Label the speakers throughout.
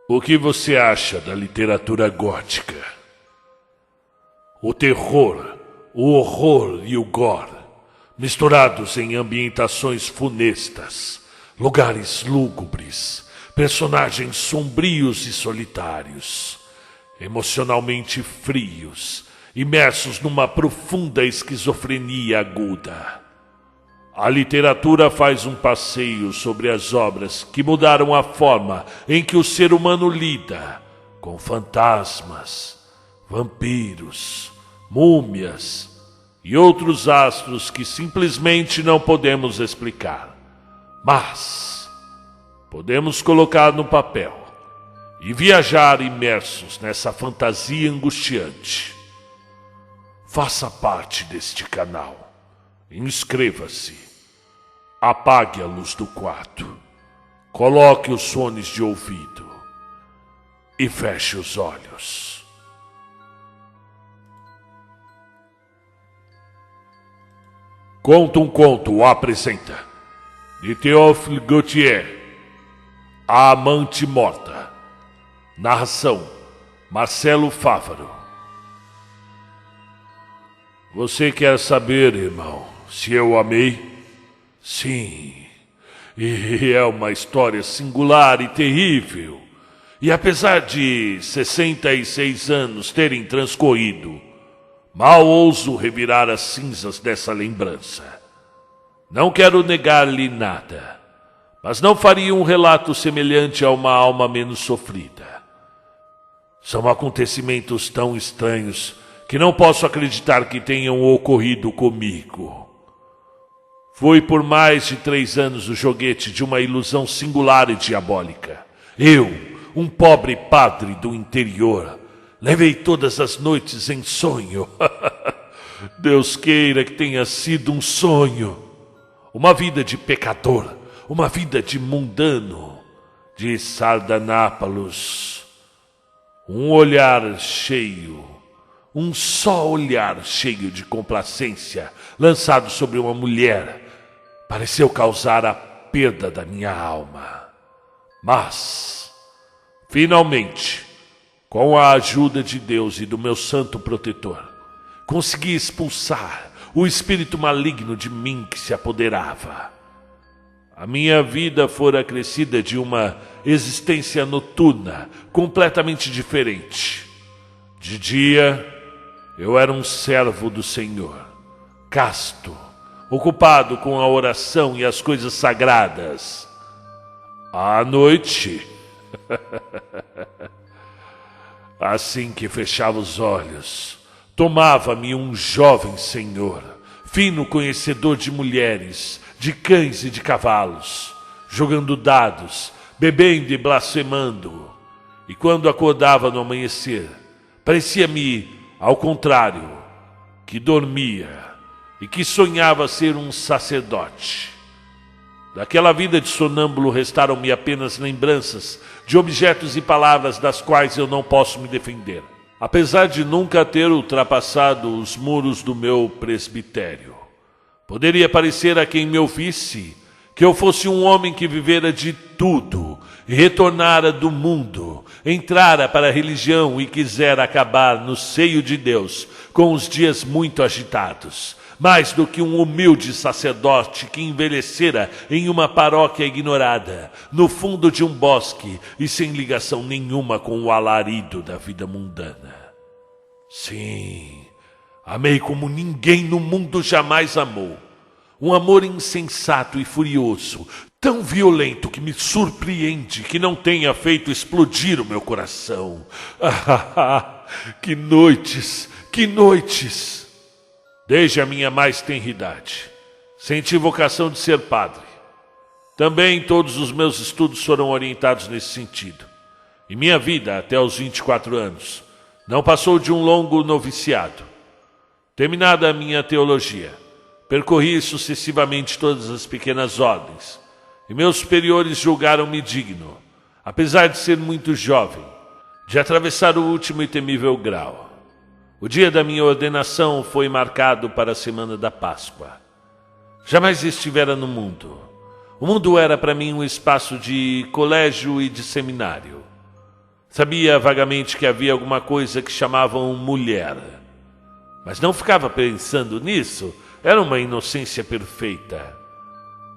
Speaker 1: O que você acha da literatura gótica? O terror, o horror e o gore, misturados em ambientações funestas, lugares lúgubres, personagens sombrios e solitários, emocionalmente frios, imersos numa profunda esquizofrenia aguda. A literatura faz um passeio sobre as obras que mudaram a forma em que o ser humano lida com fantasmas, vampiros, múmias e outros astros que simplesmente não podemos explicar. Mas podemos colocar no papel e viajar imersos nessa fantasia angustiante. Faça parte deste canal. Inscreva-se. Apague a luz do quarto. Coloque os fones de ouvido. E feche os olhos. Conta um Conto apresenta de Théophile Gautier, A Amante Morta. Narração: Marcelo Fávaro. Você quer saber, irmão, se eu amei? Sim, e é uma história singular e terrível. E apesar de 66 anos terem transcorrido, mal ouso revirar as cinzas dessa lembrança. Não quero negar-lhe nada, mas não faria um relato semelhante a uma alma menos sofrida. São acontecimentos tão estranhos que não posso acreditar que tenham ocorrido comigo. Fui por mais de 3 anos o joguete de uma ilusão singular e diabólica. Eu, um pobre padre do interior, levei todas as noites em sonho. Deus queira que tenha sido um sonho. Uma vida de pecador, uma vida de mundano, de Sardanápalos. Um olhar cheio, um só olhar cheio de complacência, lançado sobre uma mulher, pareceu causar a perda da minha alma. Mas, finalmente, com a ajuda de Deus e do meu santo protetor, consegui expulsar o espírito maligno de mim que se apoderava. A minha vida fora acrescida de uma existência noturna completamente diferente. De dia, eu era um servo do Senhor, casto, ocupado com a oração e as coisas sagradas. À noite, assim que fechava os olhos, tomava-me um jovem senhor, fino conhecedor de mulheres, de cães e de cavalos, jogando dados, bebendo e blasfemando. E quando acordava no amanhecer, parecia-me, ao contrário, que dormia e que sonhava ser um sacerdote. Daquela vida de sonâmbulo restaram-me apenas lembranças de objetos e palavras das quais eu não posso me defender. Apesar de nunca ter ultrapassado os muros do meu presbitério, poderia parecer a quem me ouvisse que eu fosse um homem que vivera de tudo e retornara do mundo, entrara para a religião e quisera acabar no seio de Deus com os dias muito agitados, mais do que um humilde sacerdote que envelhecera em uma paróquia ignorada, no fundo de um bosque e sem ligação nenhuma com o alarido da vida mundana. Sim, amei como ninguém no mundo jamais amou. Um amor insensato e furioso, tão violento que me surpreende que não tenha feito explodir o meu coração. Que noites, que noites! Desde a minha mais tenra idade, senti vocação de ser padre. Também todos os meus estudos foram orientados nesse sentido. E minha vida, até os 24 anos, não passou de um longo noviciado. Terminada a minha teologia, percorri sucessivamente todas as pequenas ordens, e meus superiores julgaram-me digno, apesar de ser muito jovem, de atravessar o último e temível grau. O dia da minha ordenação foi marcado para a semana da Páscoa. Jamais estivera no mundo. O mundo era para mim um espaço de colégio e de seminário. Sabia vagamente que havia alguma coisa que chamavam mulher, mas não ficava pensando nisso. Era uma inocência perfeita.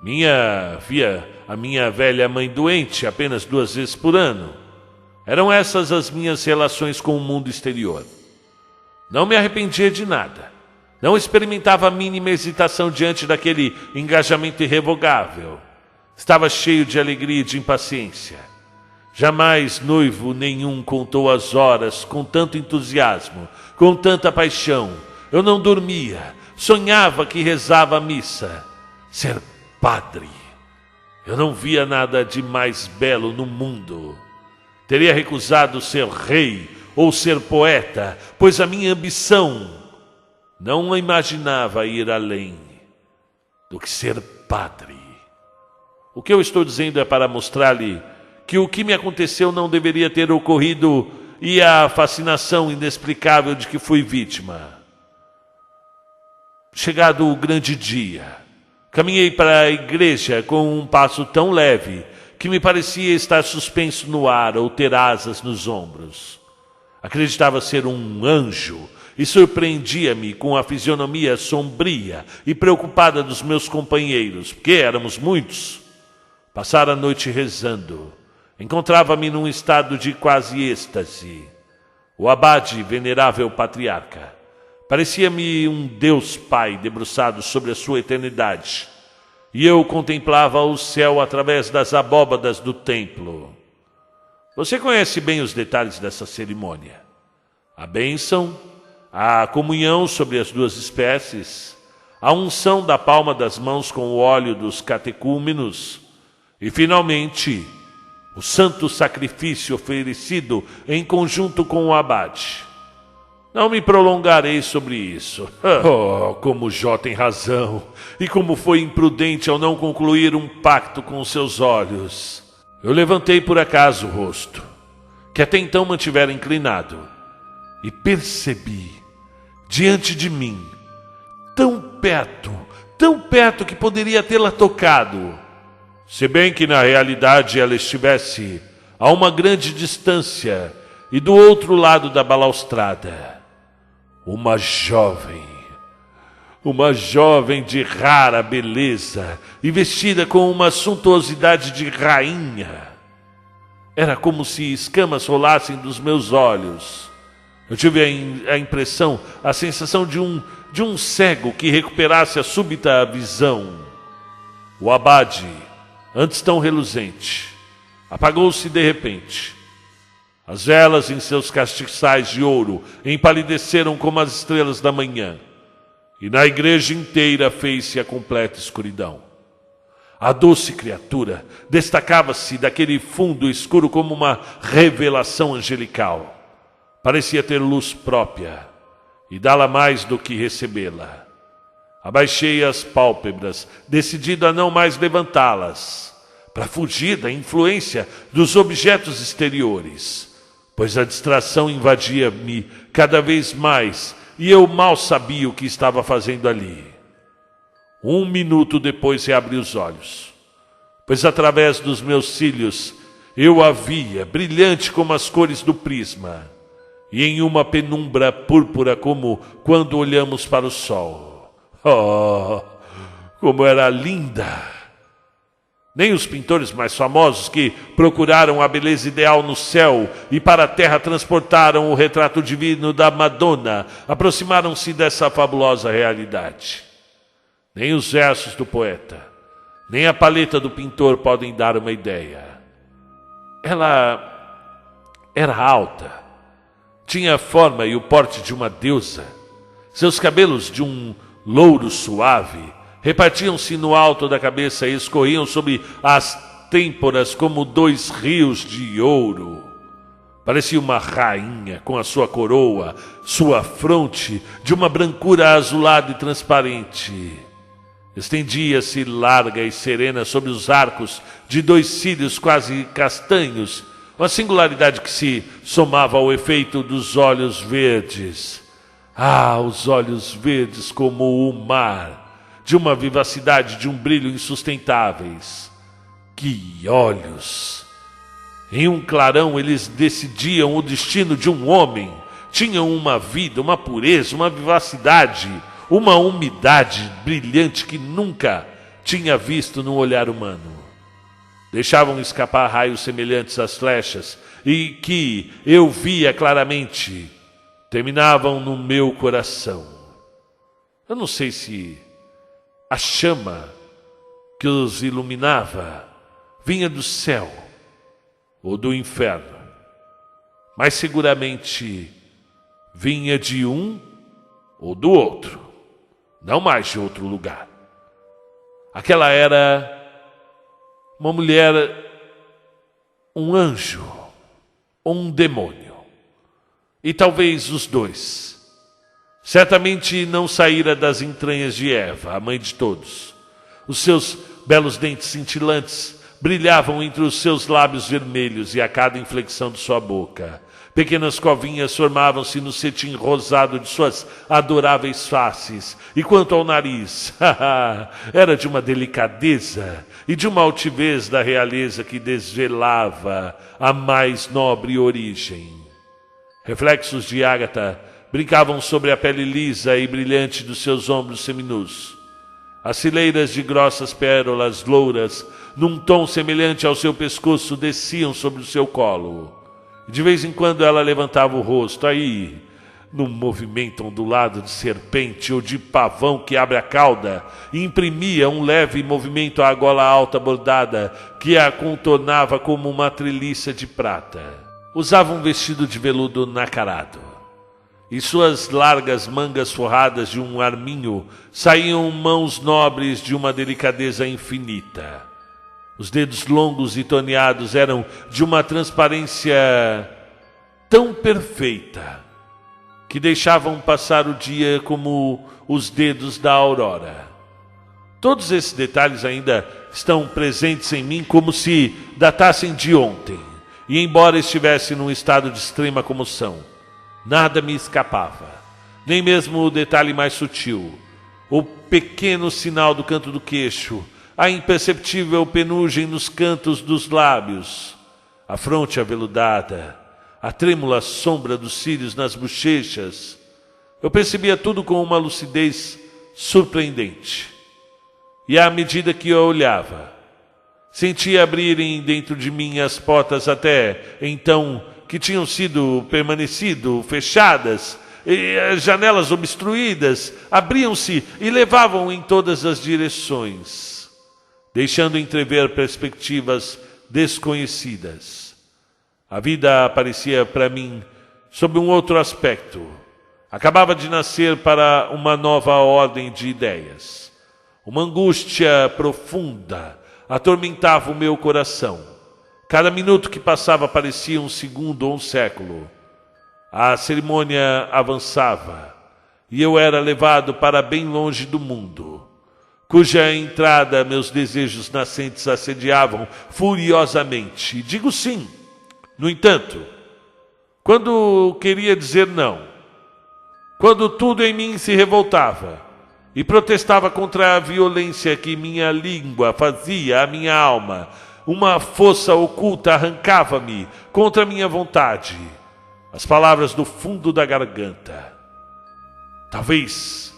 Speaker 1: Via a minha velha mãe doente apenas 2 vezes por ano. Eram essas as minhas relações com o mundo exterior. Não me arrependia de nada. Não experimentava a mínima hesitação diante daquele engajamento irrevogável. Estava cheio de alegria e de impaciência. Jamais noivo nenhum contou as horas com tanto entusiasmo, com tanta paixão. Eu não dormia, sonhava que rezava a missa. Ser padre. Eu não via nada de mais belo no mundo. Teria recusado ser rei ou ser poeta, pois a minha ambição não imaginava ir além do que ser padre. O que eu estou dizendo é para mostrar-lhe que o que me aconteceu não deveria ter ocorrido e a fascinação inexplicável de que fui vítima. Chegado o grande dia, caminhei para a igreja com um passo tão leve que me parecia estar suspenso no ar ou ter asas nos ombros. Acreditava ser um anjo e surpreendia-me com a fisionomia sombria e preocupada dos meus companheiros, porque éramos muitos. Passara a noite rezando. Encontrava-me num estado de quase êxtase. O abade, venerável patriarca, parecia-me um Deus Pai debruçado sobre a sua eternidade, e eu contemplava o céu através das abóbadas do templo. Você conhece bem os detalhes dessa cerimônia. A bênção, a comunhão sobre as 2 espécies, a unção da palma das mãos com o óleo dos catecúmenos e, finalmente, o santo sacrifício oferecido em conjunto com o abade. Não me prolongarei sobre isso. Oh, como Jó tem razão, e como foi imprudente ao não concluir um pacto com seus olhos. Eu levantei por acaso o rosto, que até então mantivera inclinado, e percebi, diante de mim, tão perto que poderia tê-la tocado, se bem que na realidade ela estivesse a uma grande distância e do outro lado da balaustrada. Uma jovem de rara beleza e vestida com uma suntuosidade de rainha. Era como se escamas rolassem dos meus olhos. Eu tive a impressão, a sensação de um cego que recuperasse a súbita visão. O abade, antes tão reluzente, apagou-se de repente. As velas em seus castiçais de ouro empalideceram como as estrelas da manhã, e na igreja inteira fez-se a completa escuridão. A doce criatura destacava-se daquele fundo escuro como uma revelação angelical. Parecia ter luz própria e dá-la mais do que recebê-la. Abaixei as pálpebras, decidido a não mais levantá-las, para fugir da influência dos objetos exteriores, pois a distração invadia-me cada vez mais e eu mal sabia o que estava fazendo ali. 1 minuto depois reabri os olhos, pois através dos meus cílios eu a via, brilhante como as cores do prisma, e em uma penumbra púrpura como quando olhamos para o sol. Oh, como era linda! Nem os pintores mais famosos que procuraram a beleza ideal no céu e para a terra transportaram o retrato divino da Madonna aproximaram-se dessa fabulosa realidade. Nem os versos do poeta, nem a paleta do pintor podem dar uma ideia. Ela era alta, tinha a forma e o porte de uma deusa. Seus cabelos de um louro suave repartiam-se no alto da cabeça e escorriam sobre as têmporas como 2 rios de ouro. Parecia uma rainha com a sua coroa, sua fronte de uma brancura azulada e transparente. Estendia-se larga e serena sobre os arcos de 2 cílios quase castanhos, uma singularidade que se somava ao efeito dos olhos verdes. Ah, os olhos verdes como o mar, de uma vivacidade, de um brilho insustentáveis. Que olhos! Em um clarão eles decidiam o destino de um homem. Tinham uma vida, uma pureza, uma vivacidade, uma umidade brilhante que nunca tinha visto no olhar humano. Deixavam escapar raios semelhantes às flechas e que eu via claramente terminavam no meu coração. Eu não sei se a chama que os iluminava vinha do céu ou do inferno, mas seguramente vinha de um ou do outro, não mais de outro lugar. Aquela era uma mulher, um anjo ou um demônio, e talvez os dois. Certamente não saíra das entranhas de Eva, a mãe de todos. Os seus belos dentes cintilantes brilhavam entre os seus lábios vermelhos e a cada inflexão de sua boca. Pequenas covinhas formavam-se no cetim rosado de suas adoráveis faces. E quanto ao nariz, era de uma delicadeza e de uma altivez da realeza que desvelava a mais nobre origem. Reflexos de ágata brincavam sobre a pele lisa e brilhante dos seus ombros seminus. As fileiras de grossas pérolas louras, num tom semelhante ao seu pescoço, desciam sobre o seu colo. De vez em quando ela levantava o rosto, aí, num movimento ondulado de serpente ou de pavão que abre a cauda, e imprimia um leve movimento à gola alta bordada que a contornava como uma treliça de prata. Usava um vestido de veludo nacarado, e suas largas mangas forradas de um arminho saíam mãos nobres de uma delicadeza infinita. Os dedos longos e torneados eram de uma transparência tão perfeita que deixavam passar o dia como os dedos da aurora. Todos esses detalhes ainda estão presentes em mim como se datassem de ontem, e embora estivesse num estado de extrema comoção, nada me escapava, nem mesmo o detalhe mais sutil, o pequeno sinal do canto do queixo, a imperceptível penugem nos cantos dos lábios, a fronte aveludada, a trêmula sombra dos cílios nas bochechas. Eu percebia tudo com uma lucidez surpreendente. E à medida que eu olhava, sentia abrirem dentro de mim as portas até então que tinham permanecido fechadas, e as janelas obstruídas abriam-se e levavam em todas as direções, deixando entrever perspectivas desconhecidas. A vida aparecia para mim sob um outro aspecto. Acabava de nascer para uma nova ordem de ideias. Uma angústia profunda atormentava o meu coração. Cada minuto que passava parecia um segundo ou um século. A cerimônia avançava e eu era levado para bem longe do mundo, cuja entrada meus desejos nascentes assediavam furiosamente. Digo sim, no entanto, quando queria dizer não, quando tudo em mim se revoltava e protestava contra a violência que minha língua fazia à minha alma, uma força oculta arrancava-me contra minha vontade as palavras do fundo da garganta. Talvez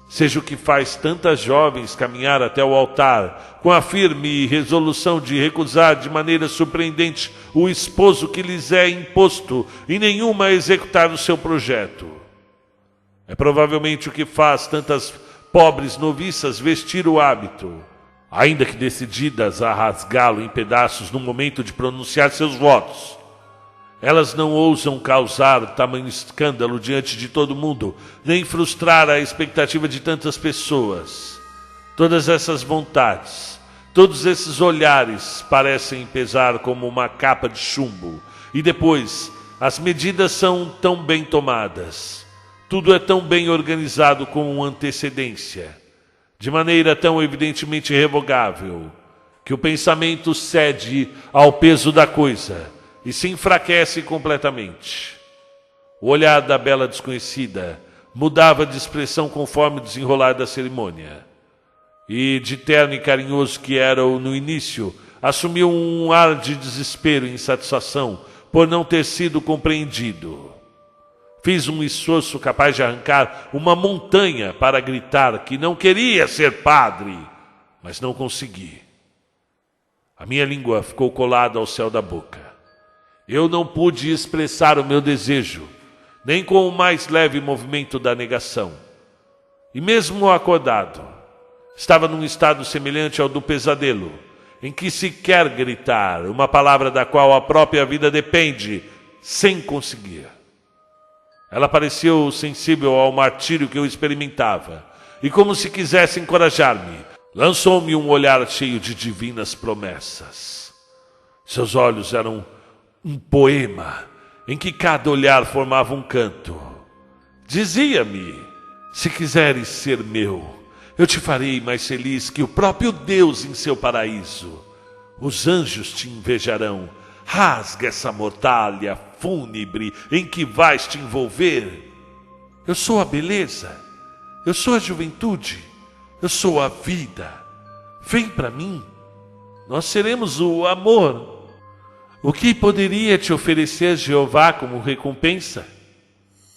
Speaker 1: seja o que faz tantas jovens caminhar até o altar com a firme resolução de recusar de maneira surpreendente o esposo que lhes é imposto e nenhuma executar o seu projeto. É provavelmente o que faz tantas pobres noviças vestir o hábito, ainda que decididas a rasgá-lo em pedaços no momento de pronunciar seus votos. Elas não ousam causar tamanho escândalo diante de todo mundo, nem frustrar a expectativa de tantas pessoas. Todas essas vontades, todos esses olhares parecem pesar como uma capa de chumbo. E depois, as medidas são tão bem tomadas, tudo é tão bem organizado com antecedência, de maneira tão evidentemente irrevogável, que o pensamento cede ao peso da coisa e se enfraquece completamente. O olhar da bela desconhecida mudava de expressão conforme o desenrolar da cerimônia. E de terno e carinhoso que era no início, assumiu um ar de desespero e insatisfação por não ter sido compreendido. Fiz um esforço capaz de arrancar uma montanha para gritar que não queria ser padre, mas não consegui. A minha língua ficou colada ao céu da boca. Eu não pude expressar o meu desejo, nem com o mais leve movimento da negação. E mesmo acordado, estava num estado semelhante ao do pesadelo, em que se quer gritar uma palavra da qual a própria vida depende, sem conseguir. Ela pareceu sensível ao martírio que eu experimentava, e como se quisesse encorajar-me, lançou-me um olhar cheio de divinas promessas. Seus olhos eram um poema, em que cada olhar formava um canto. Dizia-me: se quiseres ser meu, eu te farei mais feliz que o próprio Deus em seu paraíso. Os anjos te invejarão. Rasga essa mortalha fúnebre em que vais te envolver. Eu sou a beleza, eu sou a juventude, eu sou a vida. Vem para mim, nós seremos o amor. O que poderia te oferecer Jeová como recompensa?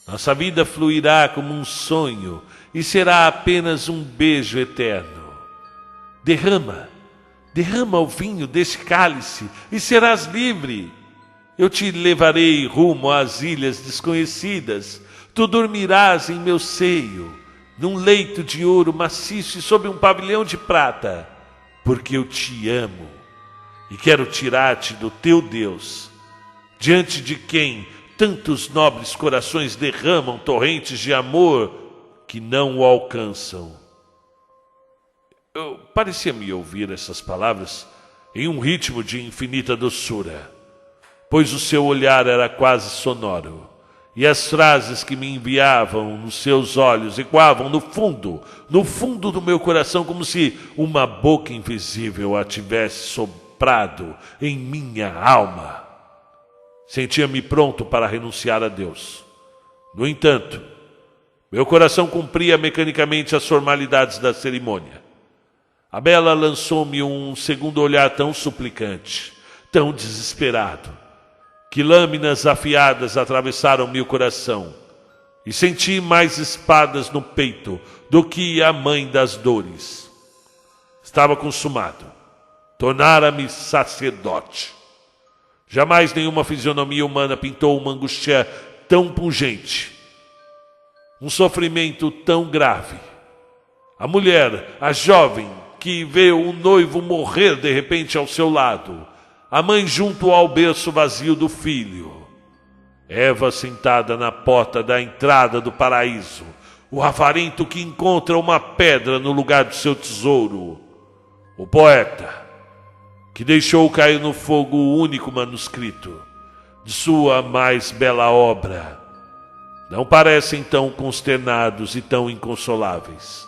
Speaker 1: Nossa vida fluirá como um sonho e será apenas um beijo eterno. Derrama o vinho deste cálice e serás livre. Eu te levarei rumo às ilhas desconhecidas. Tu dormirás em meu seio, num leito de ouro maciço e sob um pavilhão de prata, porque eu te amo e quero tirar-te do teu Deus, diante de quem tantos nobres corações derramam torrentes de amor que não o alcançam. Parecia-me ouvir essas palavras em um ritmo de infinita doçura, pois o seu olhar era quase sonoro, e as frases que me enviavam nos seus olhos ecoavam no fundo do meu coração, como se uma boca invisível a tivesse soprado em minha alma. Sentia-me pronto para renunciar a Deus. No entanto, meu coração cumpria mecanicamente as formalidades da cerimônia. A bela lançou-me um segundo olhar tão suplicante, tão desesperado, que lâminas afiadas atravessaram meu coração e senti mais espadas no peito do que a mãe das dores. Estava consumado. Tornara-me sacerdote. Jamais nenhuma fisionomia humana pintou uma angústia tão pungente, um sofrimento tão grave. A mulher, a jovem, que vê o noivo morrer de repente ao seu lado, a mãe junto ao berço vazio do filho, Eva sentada na porta da entrada do paraíso, o avarento que encontra uma pedra no lugar do seu tesouro, o poeta que deixou cair no fogo o único manuscrito de sua mais bela obra, não parecem tão consternados e tão inconsoláveis.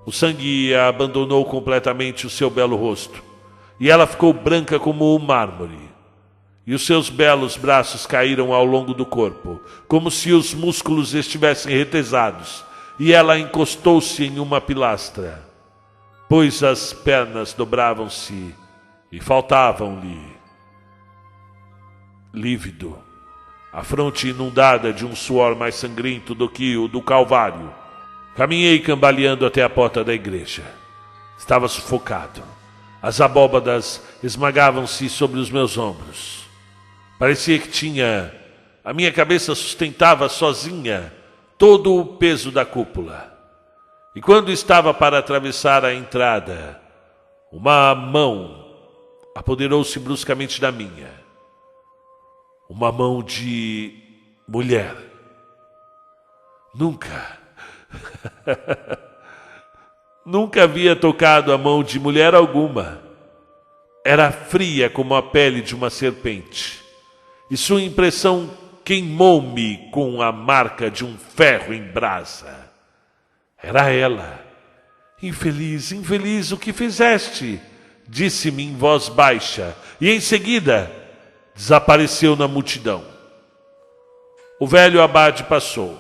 Speaker 1: O sangue abandonou completamente o seu belo rosto, e ela ficou branca como o mármore. E os seus belos braços caíram ao longo do corpo, como se os músculos estivessem retesados, e ela encostou-se em uma pilastra, pois as pernas dobravam-se e faltavam-lhe. Lívido, a fronte inundada de um suor mais sangrento do que o do Calvário, caminhei cambaleando até a porta da igreja. Estava sufocado. As abóbadas esmagavam-se sobre os meus ombros. Parecia que a minha cabeça sustentava sozinha todo o peso da cúpula. E quando estava para atravessar a entrada, uma mão apoderou-se bruscamente da minha. Uma mão de mulher. Nunca havia tocado a mão de mulher alguma. Era fria como a pele de uma serpente, e sua impressão queimou-me com a marca de um ferro em brasa. Era ela. Infeliz, infeliz, o que fizeste? Disse-me em voz baixa, e em seguida desapareceu na multidão. O velho abade passou.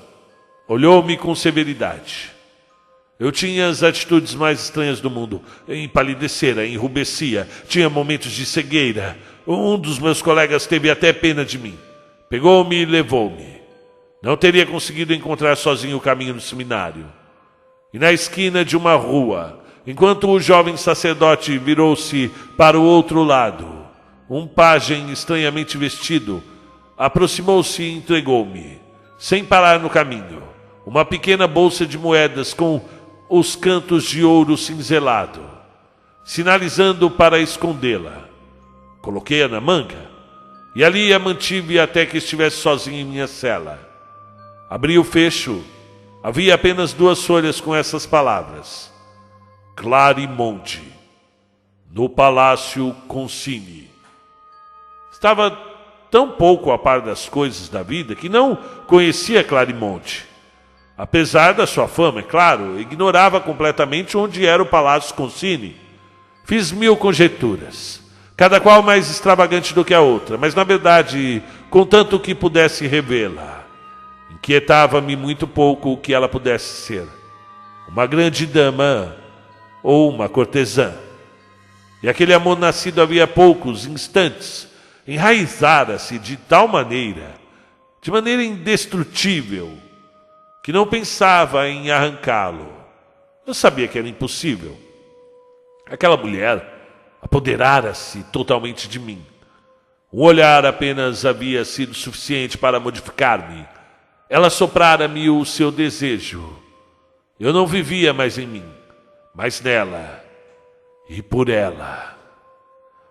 Speaker 1: Olhou-me com severidade. Eu tinha as atitudes mais estranhas do mundo. Empalidecera, enrubescia, tinha momentos de cegueira. Um dos meus colegas teve até pena de mim. Pegou-me e levou-me. Não teria conseguido encontrar sozinho o caminho do seminário. E na esquina de uma rua, enquanto o jovem sacerdote virou-se para o outro lado, um pajem estranhamente vestido aproximou-se e entregou-me, sem parar no caminho, uma pequena bolsa de moedas com os cantos de ouro cinzelado, sinalizando para escondê-la. Coloquei-a na manga e ali a mantive até que estivesse sozinho em minha cela. Abri o fecho. Havia apenas 2 folhas com essas palavras: Clarimonde, no Palácio Concini. Estava tão pouco a par das coisas da vida que não conhecia Clarimonde. Apesar da sua fama, é claro, ignorava completamente onde era o Palácio Concini. Fiz 1000 conjecturas, cada qual mais extravagante do que a outra, mas na verdade, contanto que pudesse revê-la, inquietava-me muito pouco o que ela pudesse ser: uma grande dama ou uma cortesã. E aquele amor nascido havia poucos instantes enraizara-se de tal maneira, de maneira indestrutível, que não pensava em arrancá-lo. Eu sabia que era impossível. Aquela mulher apoderara-se totalmente de mim. Um olhar apenas havia sido suficiente para modificar-me. Ela soprara-me o seu desejo. Eu não vivia mais em mim, mas nela e por ela.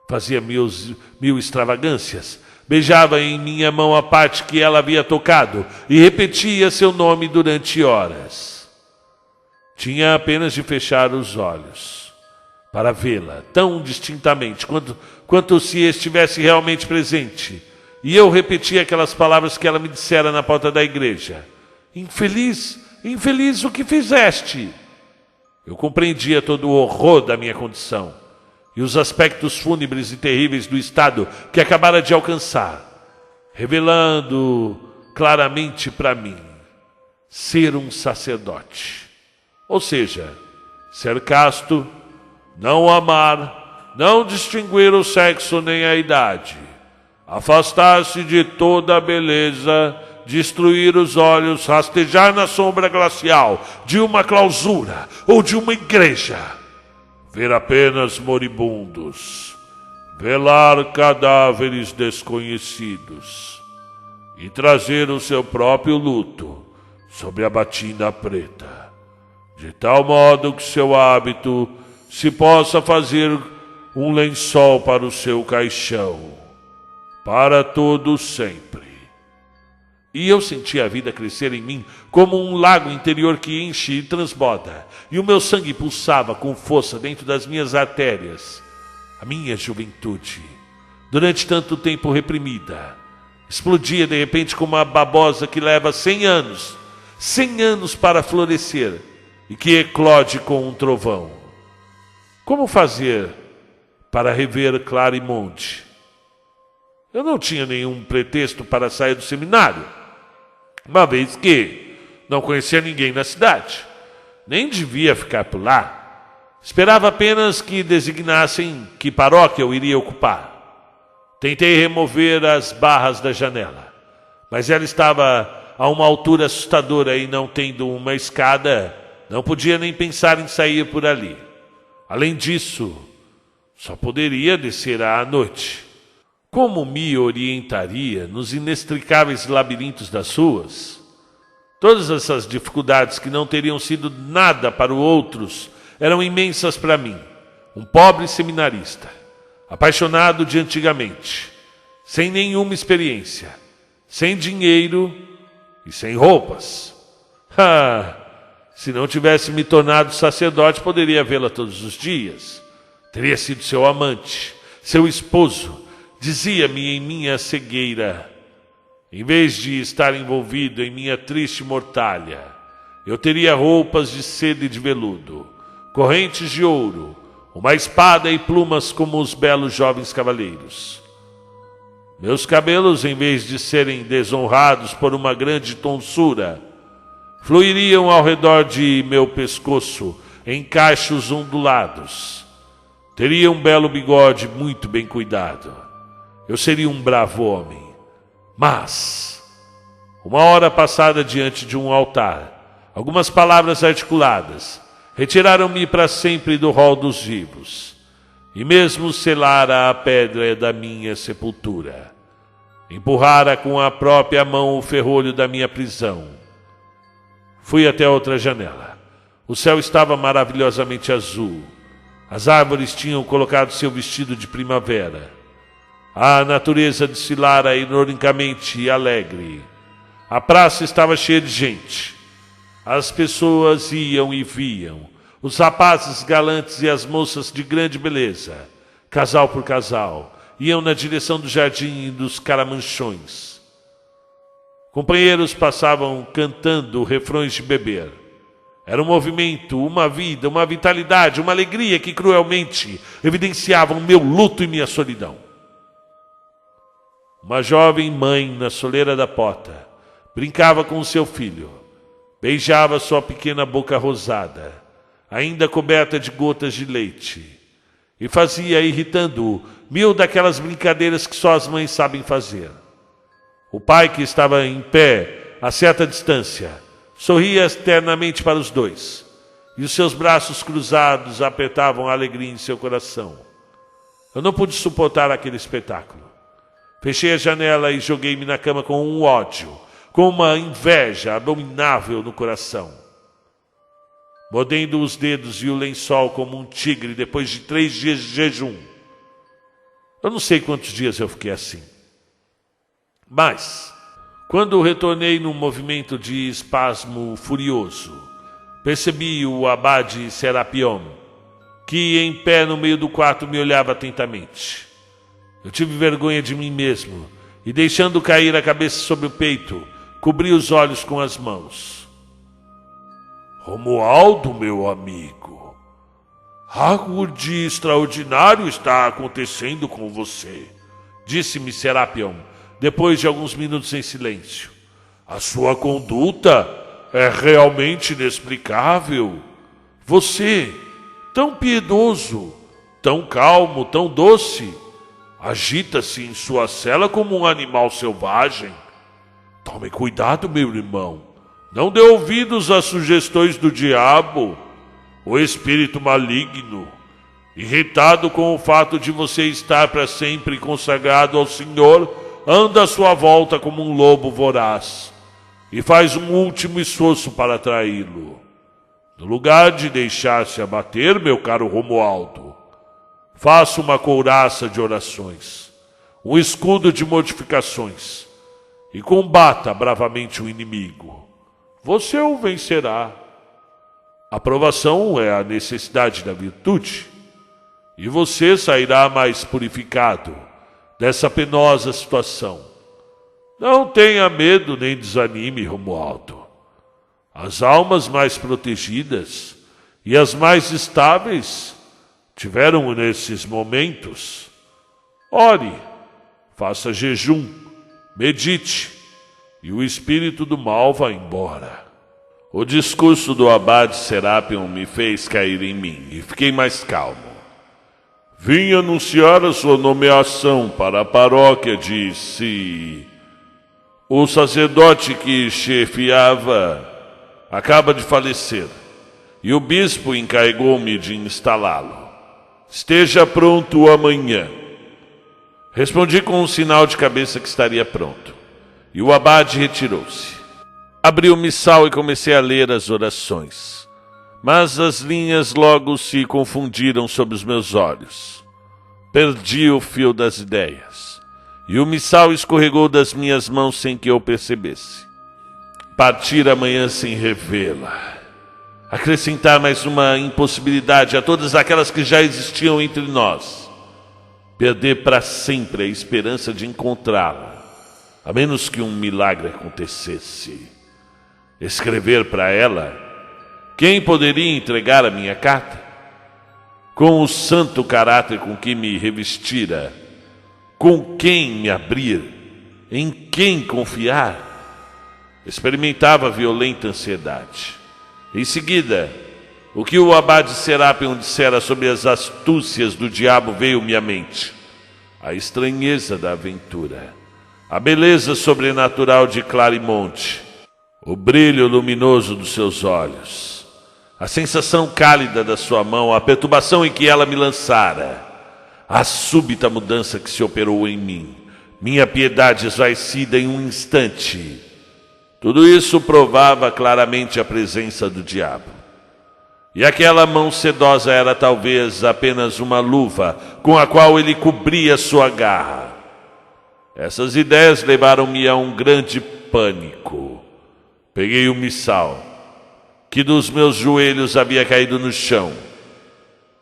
Speaker 1: Fazia mil extravagâncias, beijava em minha mão a parte que ela havia tocado e repetia seu nome durante horas. Tinha apenas de fechar os olhos para vê-la tão distintamente quanto se estivesse realmente presente. E eu repetia aquelas palavras que ela me dissera na porta da igreja: Infeliz, infeliz, o que fizeste? Eu compreendia todo o horror da minha condição e os aspectos fúnebres e terríveis do estado que acabara de alcançar, revelando claramente para mim ser um sacerdote. Ou seja, ser casto, não amar, não distinguir o sexo nem a idade, afastar-se de toda a beleza, destruir os olhos, rastejar na sombra glacial de uma clausura ou de uma igreja, ver apenas moribundos, velar cadáveres desconhecidos e trazer o seu próprio luto sobre a batina preta, de tal modo que seu hábito se possa fazer um lençol para o seu caixão, para todo sempre. E eu senti a vida crescer em mim como um lago interior que enche e transborda, e o meu sangue pulsava com força dentro das minhas artérias. A minha juventude, durante tanto tempo reprimida, explodia de repente como uma babosa que leva 100 anos para florescer e que eclode com um trovão. Como fazer para rever Clarimonde? Eu não tinha nenhum pretexto para sair do seminário, uma vez que não conhecia ninguém na cidade, nem devia ficar por lá. Esperava apenas que designassem que paróquia eu iria ocupar. Tentei remover as barras da janela, mas ela estava a uma altura assustadora e, não tendo uma escada, não podia nem pensar em sair por ali. Além disso, só poderia descer à noite. Como me orientaria nos inextricáveis labirintos das ruas? Todas essas dificuldades que não teriam sido nada para os outros eram imensas para mim, um pobre seminarista, apaixonado de antigamente, sem nenhuma experiência, sem dinheiro e sem roupas. Se não tivesse me tornado sacerdote, poderia vê-la todos os dias. Teria sido seu amante, seu esposo. Dizia-me em minha cegueira: em vez de estar envolvido em minha triste mortalha, eu teria roupas de seda e de veludo, correntes de ouro, uma espada e plumas como os belos jovens cavaleiros. Meus cabelos, em vez de serem desonrados por uma grande tonsura, fluiriam ao redor de meu pescoço em cachos ondulados. Teria um belo bigode muito bem cuidado. Eu seria um bravo homem. Mas, uma hora passada diante de um altar, algumas palavras articuladas retiraram-me para sempre do rol dos vivos, e mesmo selara a pedra da minha sepultura. Empurrara com a própria mão o ferrolho da minha prisão. Fui até outra janela. O céu estava maravilhosamente azul. As árvores tinham colocado seu vestido de primavera. A natureza desfilara ironicamente alegre. A praça estava cheia de gente. As pessoas iam e vinham. Os rapazes galantes e as moças de grande beleza, casal por casal, iam na direção do jardim e dos caramanchões. Companheiros passavam cantando refrões de beber. Era um movimento, uma vida, uma vitalidade, uma alegria que cruelmente evidenciavam meu luto e minha solidão. Uma jovem mãe na soleira da porta brincava com seu filho, beijava sua pequena boca rosada, ainda coberta de gotas de leite, e fazia, irritando-o, mil daquelas brincadeiras que só as mães sabem fazer. O pai, que estava em pé, a certa distância, sorria externamente para os dois, e os seus braços cruzados apertavam a alegria em seu coração. Eu não pude suportar aquele espetáculo. Fechei a janela e joguei-me na cama com um ódio, com uma inveja abominável no coração. Mordendo os dedos e o lençol como um tigre depois de 3 dias de jejum. Eu não sei quantos dias eu fiquei assim. Mas, quando retornei num movimento de espasmo furioso, percebi o abade Serapion, que em pé no meio do quarto me olhava atentamente. Eu tive vergonha de mim mesmo e, deixando cair a cabeça sobre o peito, cobri os olhos com as mãos. Romualdo, meu amigo, algo de extraordinário está acontecendo com você, disse-me Serapion, depois de alguns minutos em silêncio. A sua conduta é realmente inexplicável. Você, tão piedoso, tão calmo, tão doce, agita-se em sua cela como um animal selvagem. Tome cuidado, meu irmão. Não dê ouvidos às sugestões do diabo, o espírito maligno, irritado com o fato de você estar para sempre consagrado ao Senhor, anda à sua volta como um lobo voraz e faz um último esforço para atraí-lo. No lugar de deixar-se abater, meu caro Romualdo, faça uma couraça de orações, um escudo de mortificações e combata bravamente o inimigo. Você o vencerá. A provação é a necessidade da virtude, e você sairá mais purificado dessa penosa situação. Não tenha medo nem desanime, Romualdo. As almas mais protegidas e as mais estáveis tiveram nesses momentos. Ore, faça jejum, medite, e o espírito do mal vai embora. O discurso do abade Serapion me fez cair em mim e fiquei mais calmo. Vim anunciar a sua nomeação para a paróquia, disse. O sacerdote que chefiava acaba de falecer e o bispo encarregou-me de instalá-lo. Esteja pronto amanhã. Respondi com um sinal de cabeça que estaria pronto. E o abade retirou-se. Abri o missal e comecei a ler as orações. Mas as linhas logo se confundiram sob os meus olhos. Perdi o fio das ideias. E o missal escorregou das minhas mãos sem que eu percebesse. Partir amanhã sem revê-la. Acrescentar mais uma impossibilidade a todas aquelas que já existiam entre nós. Perder para sempre a esperança de encontrá-la, a menos que um milagre acontecesse. Escrever para ela, quem poderia entregar a minha carta? Com o santo caráter com que me revestira, com quem me abrir, em quem confiar? Experimentava violenta ansiedade. Em seguida, o que o abade Serapion dissera sobre as astúcias do diabo veio-me à mente. A estranheza da aventura, a beleza sobrenatural de Clarimonte, o brilho luminoso dos seus olhos, a sensação cálida da sua mão, a perturbação em que ela me lançara, a súbita mudança que se operou em mim, minha piedade esvaecida em um instante. Tudo isso provava claramente a presença do diabo. E aquela mão sedosa era talvez apenas uma luva com a qual ele cobria sua garra. Essas ideias levaram-me a um grande pânico. Peguei o missal, que dos meus joelhos havia caído no chão,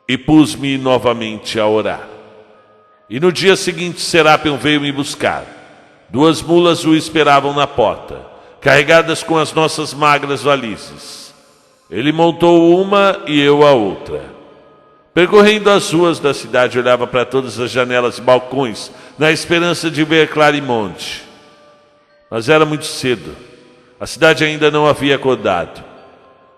Speaker 1: e pus-me novamente a orar. E no dia seguinte Serapion veio me buscar. 2 mulas o esperavam na porta, carregadas com as nossas magras valizes. Ele montou uma e eu a outra. Percorrendo as ruas da cidade, olhava para todas as janelas e balcões, na esperança de ver Clarimonte. Mas era muito cedo. A cidade ainda não havia acordado.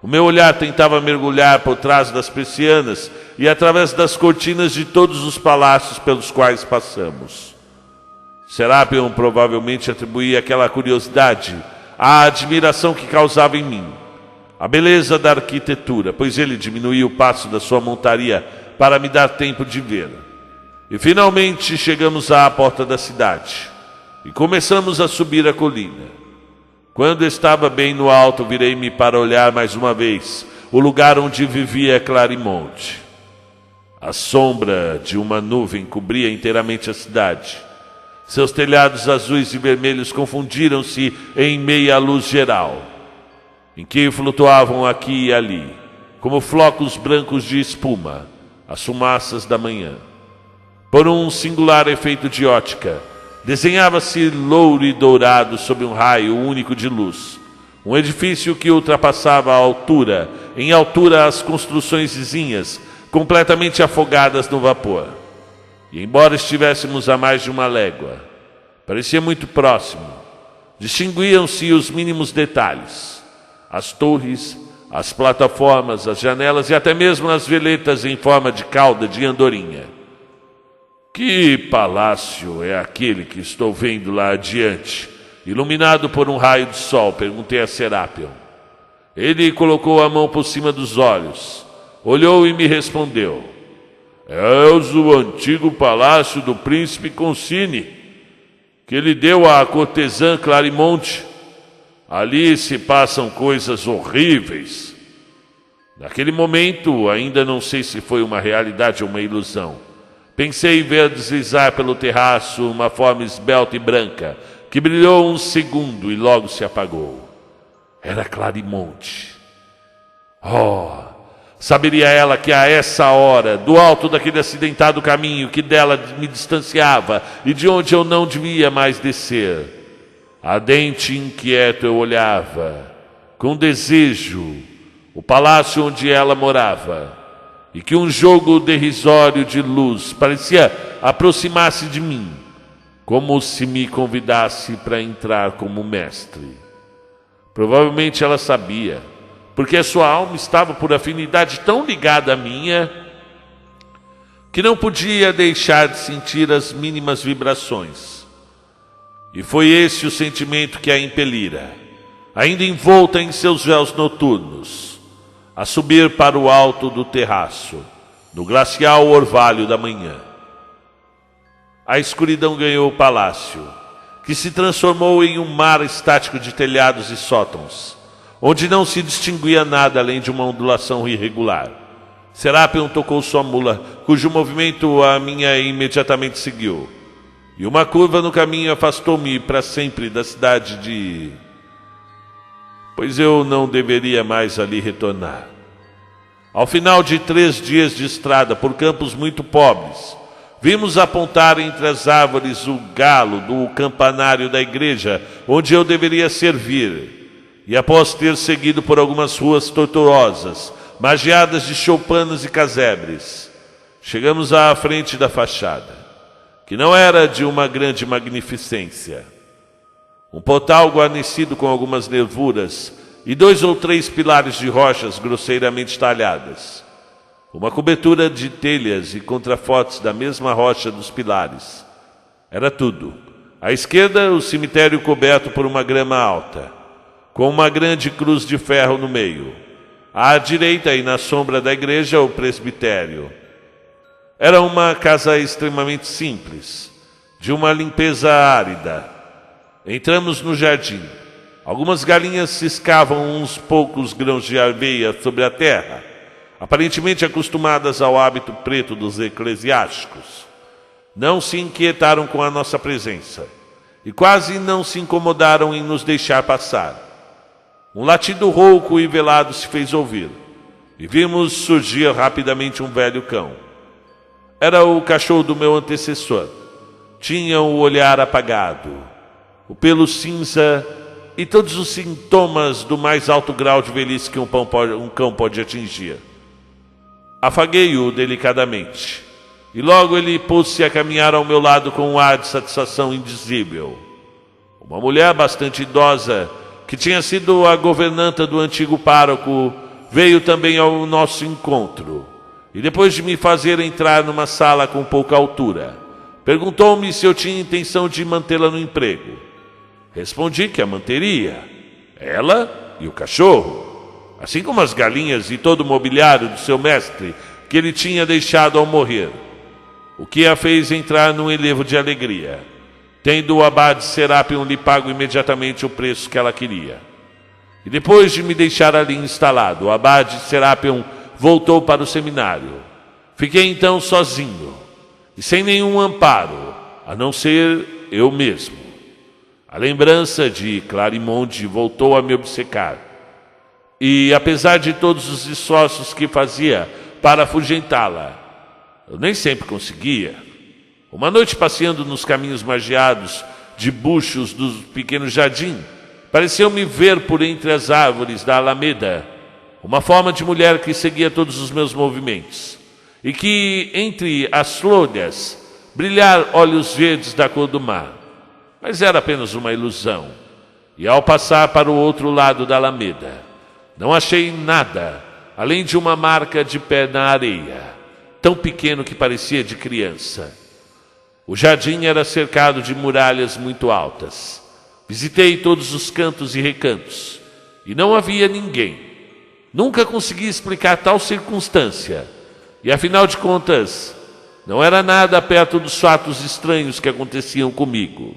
Speaker 1: O meu olhar tentava mergulhar por trás das persianas e através das cortinas de todos os palácios pelos quais passamos. Serapion provavelmente atribuía aquela curiosidade à admiração que causava em mim, a beleza da arquitetura, pois ele diminuía o passo da sua montaria para me dar tempo de ver. E finalmente chegamos à porta da cidade e começamos a subir a colina. Quando estava bem no alto, virei-me para olhar mais uma vez o lugar onde vivia Clarimonte. A sombra de uma nuvem cobria inteiramente a cidade. Seus telhados azuis e vermelhos confundiram-se em meia luz geral, em que flutuavam aqui e ali, como flocos brancos de espuma, as fumaças da manhã. Por um singular efeito de ótica, desenhava-se louro e dourado sob um raio único de luz, um edifício que ultrapassava em altura as construções vizinhas, completamente afogadas no vapor. E embora estivéssemos a mais de 1 légua, parecia muito próximo. Distinguiam-se os mínimos detalhes: as torres, as plataformas, as janelas e até mesmo as veletas em forma de cauda de andorinha. Que palácio é aquele que estou vendo lá adiante, iluminado por um raio de sol? Perguntei a Serapion. Ele colocou a mão por cima dos olhos, olhou e me respondeu: és o antigo palácio do príncipe Concini, que lhe deu à cortesã Clarimonte. Ali se passam coisas horríveis. Naquele momento, ainda não sei se foi uma realidade ou uma ilusão, pensei em ver deslizar pelo terraço uma forma esbelta e branca, que brilhou um segundo e logo se apagou. Era Clarimonte. Oh! Saberia ela que a essa hora, do alto daquele acidentado caminho que dela me distanciava e de onde eu não devia mais descer, ardente e inquieto eu olhava, com desejo, o palácio onde ela morava, e que um jogo derrisório de luz parecia aproximar-se de mim, como se me convidasse para entrar como mestre. Provavelmente ela sabia, porque a sua alma estava por afinidade tão ligada à minha, que não podia deixar de sentir as mínimas vibrações. E foi esse o sentimento que a impelira, ainda envolta em seus véus noturnos, a subir para o alto do terraço, no glacial orvalho da manhã. A escuridão ganhou o palácio, que se transformou em um mar estático de telhados e sótãos, onde não se distinguia nada além de uma ondulação irregular. Serapion tocou sua mula, cujo movimento a minha imediatamente seguiu. E uma curva no caminho afastou-me para sempre da cidade de... pois eu não deveria mais ali retornar. Ao final de 3 dias de estrada por campos muito pobres, vimos apontar entre as árvores o galo do campanário da igreja onde eu deveria servir. E após ter seguido por algumas ruas tortuosas, magiadas de choupanas e casebres, chegamos à frente da fachada, que não era de uma grande magnificência. Um portal guarnecido com algumas nervuras e 2 ou 3 pilares de rochas grosseiramente talhadas. Uma cobertura de telhas e contrafortes da mesma rocha dos pilares. Era tudo. À esquerda, o cemitério coberto por uma grama alta, com uma grande cruz de ferro no meio. À direita e na sombra da igreja, o presbitério. Era uma casa extremamente simples, de uma limpeza árida. Entramos no jardim. Algumas galinhas ciscavam uns poucos grãos de aveia sobre a terra, aparentemente acostumadas ao hábito preto dos eclesiásticos. Não se inquietaram com a nossa presença e quase não se incomodaram em nos deixar passar. Um latido rouco e velado se fez ouvir e vimos surgir rapidamente um velho cão. Era o cachorro do meu antecessor. Tinha o olhar apagado, o pelo cinza e todos os sintomas do mais alto grau de velhice que um cão pode atingir. Afaguei-o delicadamente e logo ele pôs-se a caminhar ao meu lado com um ar de satisfação indizível. Uma mulher bastante idosa, que tinha sido a governanta do antigo pároco, veio também ao nosso encontro e depois de me fazer entrar numa sala com pouca altura, perguntou-me se eu tinha intenção de mantê-la no emprego. Respondi que a manteria, ela e o cachorro, assim como as galinhas e todo o mobiliário do seu mestre que ele tinha deixado ao morrer, o que a fez entrar num enlevo de alegria, tendo o abade Serapion lhe pago imediatamente o preço que ela queria. E depois de me deixar ali instalado, o abade Serapion voltou para o seminário. Fiquei então sozinho e sem nenhum amparo, a não ser eu mesmo. A lembrança de Clarimonde voltou a me obcecar. E apesar de todos os esforços que fazia para afugentá-la, eu nem sempre conseguia. Uma noite passeando nos caminhos margeados de buchos do pequeno jardim, pareceu-me ver por entre as árvores da alameda uma forma de mulher que seguia todos os meus movimentos e que, entre as flores, brilhar olhos verdes da cor do mar. Mas era apenas uma ilusão. E ao passar para o outro lado da alameda, não achei nada além de uma marca de pé na areia, tão pequeno que parecia de criança. O jardim era cercado de muralhas muito altas. Visitei todos os cantos e recantos, e não havia ninguém. Nunca consegui explicar tal circunstância, e afinal de contas, não era nada perto dos fatos estranhos que aconteciam comigo.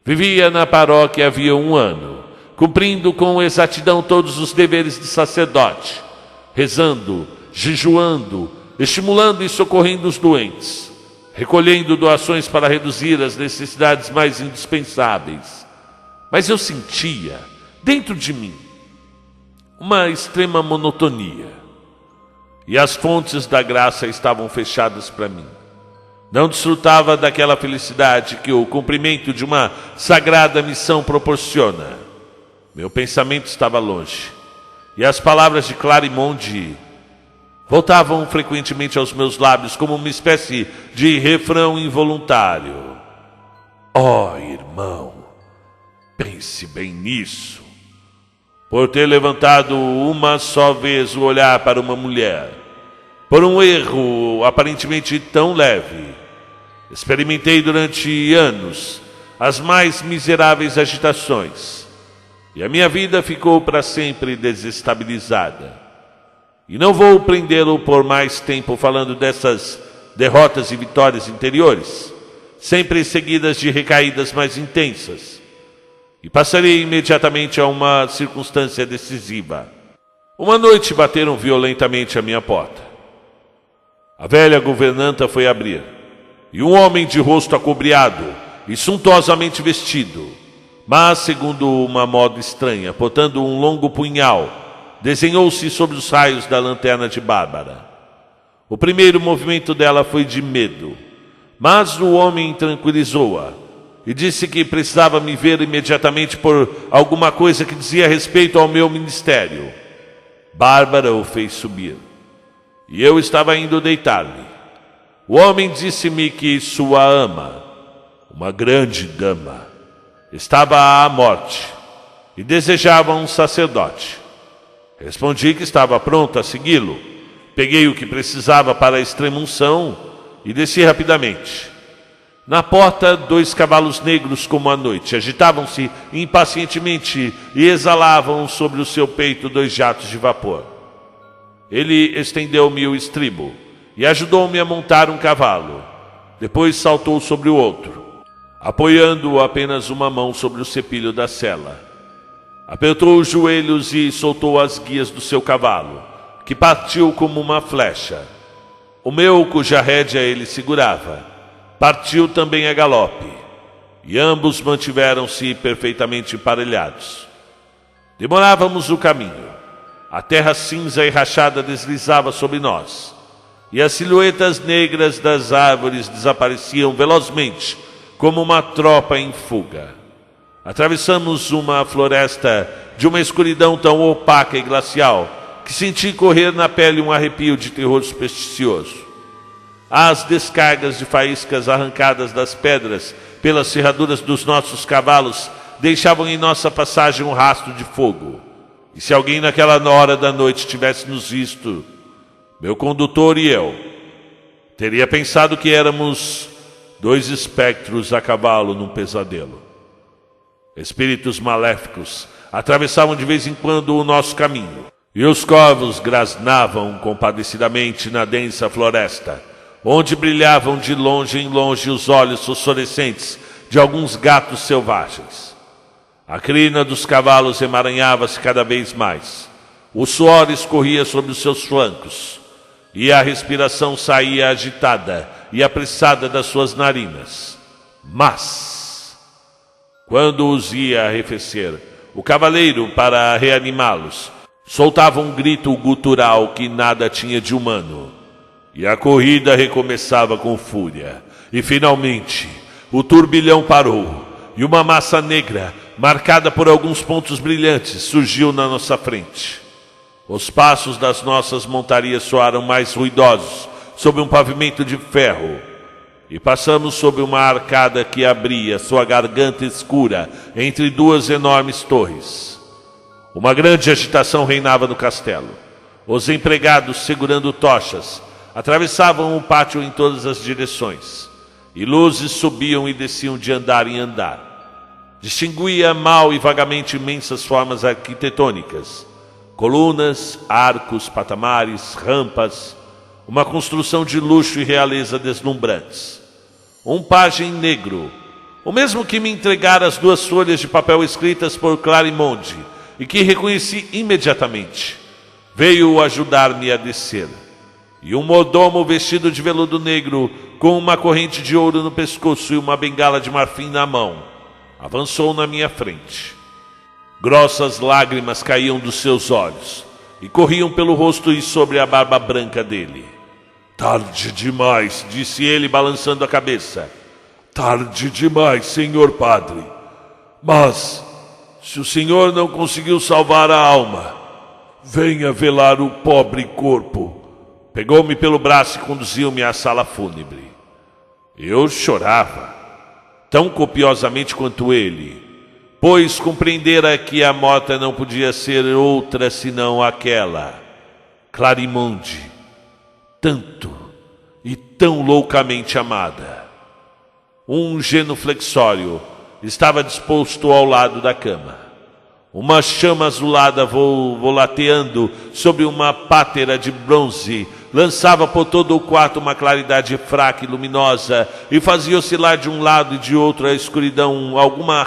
Speaker 1: Vivia na paróquia havia 1 ano, cumprindo com exatidão todos os deveres de sacerdote, rezando, jejuando, estimulando e socorrendo os doentes, recolhendo doações para reduzir as necessidades mais indispensáveis. Mas eu sentia, dentro de mim, uma extrema monotonia, e as fontes da graça estavam fechadas para mim. Não desfrutava daquela felicidade que o cumprimento de uma sagrada missão proporciona. Meu pensamento estava longe, e as palavras de Clarimonde voltavam frequentemente aos meus lábios como uma espécie de refrão involuntário. Oh, irmão, pense bem nisso. Por ter levantado uma só vez o olhar para uma mulher, por um erro aparentemente tão leve, experimentei durante anos as mais miseráveis agitações, e a minha vida ficou para sempre desestabilizada. E não vou prendê-lo por mais tempo falando dessas derrotas e vitórias interiores, sempre seguidas de recaídas mais intensas. E passarei imediatamente a uma circunstância decisiva. Uma noite bateram violentamente à minha porta. A velha governanta foi abrir, e um homem de rosto acobreado e suntuosamente vestido, mas segundo uma moda estranha, portando um longo punhal, desenhou-se sobre os raios da lanterna de Bárbara. O primeiro movimento dela foi de medo, mas o homem tranquilizou-a e disse que precisava me ver imediatamente por alguma coisa que dizia respeito ao meu ministério. Bárbara o fez subir, e eu estava indo deitar-me. O homem disse-me que sua ama, uma grande dama, estava à morte e desejava um sacerdote. Respondi que estava pronto a segui-lo. Peguei o que precisava para a extrema-unção e desci rapidamente. Na porta, 2 cavalos negros como a noite agitavam-se impacientemente e exalavam sobre o seu peito 2 jatos de vapor. Ele estendeu-me o estribo e ajudou-me a montar um cavalo. Depois saltou sobre o outro, apoiando apenas uma mão sobre o cepilho da sela. Apertou os joelhos e soltou as guias do seu cavalo, que partiu como uma flecha. O meu, cuja rédea ele segurava, partiu também a galope, e ambos mantiveram-se perfeitamente emparelhados. Demorávamos o caminho. A terra cinza e rachada deslizava sobre nós, e as silhuetas negras das árvores desapareciam velozmente, como uma tropa em fuga. Atravessamos uma floresta de uma escuridão tão opaca e glacial que senti correr na pele um arrepio de terror supersticioso. As descargas de faíscas arrancadas das pedras pelas ferraduras dos nossos cavalos deixavam em nossa passagem um rastro de fogo. E se alguém naquela hora da noite tivesse nos visto, meu condutor e eu, teria pensado que éramos 2 espectros a cavalo num pesadelo. Espíritos maléficos atravessavam de vez em quando o nosso caminho, e os corvos grasnavam compadecidamente na densa floresta, onde brilhavam de longe em longe os olhos fosforescentes de alguns gatos selvagens. A crina dos cavalos emaranhava-se cada vez mais. O suor escorria sobre os seus flancos, e a respiração saía agitada e apressada das suas narinas. Mas, quando os ia arrefecer, o cavaleiro, para reanimá-los, soltava um grito gutural que nada tinha de humano. E a corrida recomeçava com fúria. E finalmente, o turbilhão parou, e uma massa negra, marcada por alguns pontos brilhantes, surgiu na nossa frente. Os passos das nossas montarias soaram mais ruidosos sobre um pavimento de ferro, e passamos sob uma arcada que abria sua garganta escura entre 2 enormes torres. Uma grande agitação reinava no castelo. Os empregados, segurando tochas, atravessavam o pátio em todas as direções, e luzes subiam e desciam de andar em andar. Distinguia mal e vagamente imensas formas arquitetônicas, colunas, arcos, patamares, rampas, uma construção de luxo e realeza deslumbrantes. Um pajem negro, o mesmo que me entregara as 2 folhas de papel escritas por Clarimonde, e que reconheci imediatamente, veio ajudar-me a descer. E um mordomo vestido de veludo negro, com uma corrente de ouro no pescoço e uma bengala de marfim na mão, avançou na minha frente. Grossas lágrimas caíam dos seus olhos e corriam pelo rosto e sobre a barba branca dele. Tarde demais, disse ele, balançando a cabeça. Tarde demais, senhor padre. Mas, se o senhor não conseguiu salvar a alma, venha velar o pobre corpo. Pegou-me pelo braço e conduziu-me à sala fúnebre. Eu chorava, tão copiosamente quanto ele, pois compreendera que a morta não podia ser outra senão aquela, Clarimonde, tanto e tão loucamente amada. Um genuflexório estava disposto ao lado da cama. Uma chama azulada volateando sobre uma pátera de bronze lançava por todo o quarto uma claridade fraca e luminosa e fazia oscilar de um lado e de outro a escuridão uma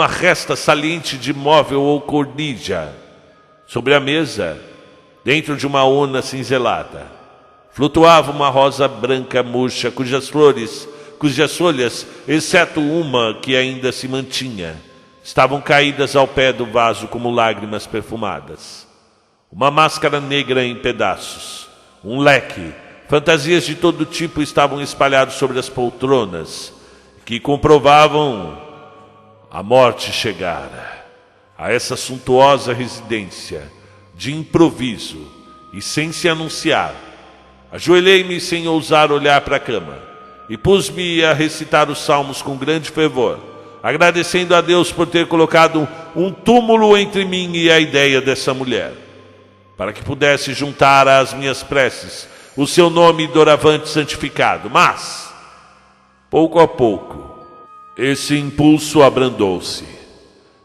Speaker 1: resta saliente de móvel ou cornija. Sobre a mesa, dentro de uma urna cinzelada, flutuava uma rosa branca murcha cujas folhas, exceto uma que ainda se mantinha, estavam caídas ao pé do vaso como lágrimas perfumadas. Uma máscara negra em pedaços, um leque, fantasias de todo tipo estavam espalhados sobre as poltronas, que comprovavam a morte chegara a essa suntuosa residência, de improviso e sem se anunciar. Ajoelhei-me sem ousar olhar para a cama, e pus-me a recitar os salmos com grande fervor, agradecendo a Deus por ter colocado um túmulo entre mim e a ideia dessa mulher, para que pudesse juntar às minhas preces o seu nome doravante santificado. Mas, pouco a pouco, esse impulso abrandou-se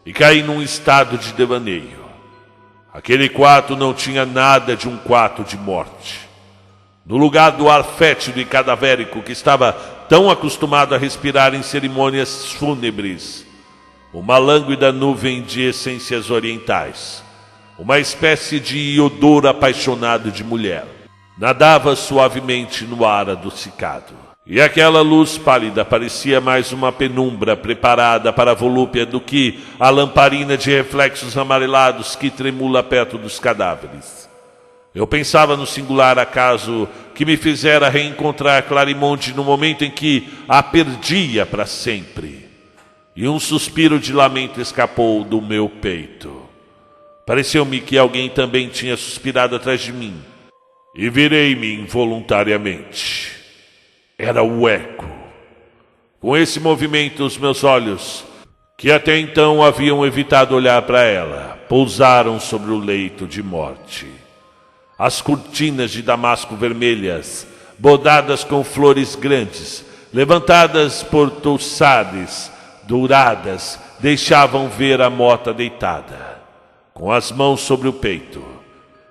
Speaker 1: e caí num estado de devaneio. Aquele quarto não tinha nada de um quarto de morte. No lugar do ar fétido e cadavérico que estava tão acostumado a respirar em cerimônias fúnebres, uma lânguida nuvem de essências orientais, uma espécie de odor apaixonado de mulher, nadava suavemente no ar adocicado. E aquela luz pálida parecia mais uma penumbra preparada para a volúpia do que a lamparina de reflexos amarelados que tremula perto dos cadáveres. Eu pensava no singular acaso que me fizera reencontrar Clarimonde no momento em que a perdia para sempre. E um suspiro de lamento escapou do meu peito. Pareceu-me que alguém também tinha suspirado atrás de mim. E virei-me involuntariamente. Era o eco. Com esse movimento, os meus olhos, que até então haviam evitado olhar para ela, pousaram sobre o leito de morte. As cortinas de damasco vermelhas, bordadas com flores grandes, levantadas por touçades douradas, deixavam ver a morta deitada, com as mãos sobre o peito.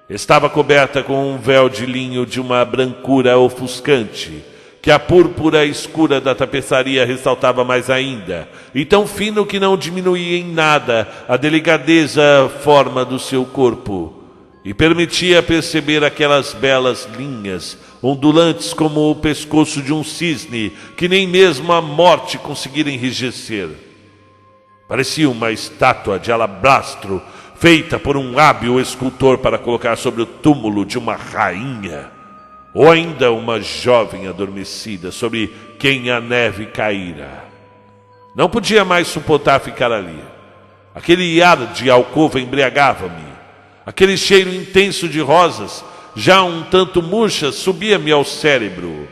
Speaker 1: Estava coberta com um véu de linho de uma brancura ofuscante, que a púrpura escura da tapeçaria ressaltava mais ainda, e tão fino que não diminuía em nada a delicadeza forma do seu corpo, e permitia perceber aquelas belas linhas, ondulantes como o pescoço de um cisne, que nem mesmo a morte conseguira enrijecer. Parecia uma estátua de alabastro, feita por um hábil escultor para colocar sobre o túmulo de uma rainha, ou ainda uma jovem adormecida sobre quem a neve caíra. Não podia mais suportar ficar ali. Aquele ar de alcova embriagava-me. Aquele cheiro intenso de rosas, já um tanto murchas, subia-me ao cérebro.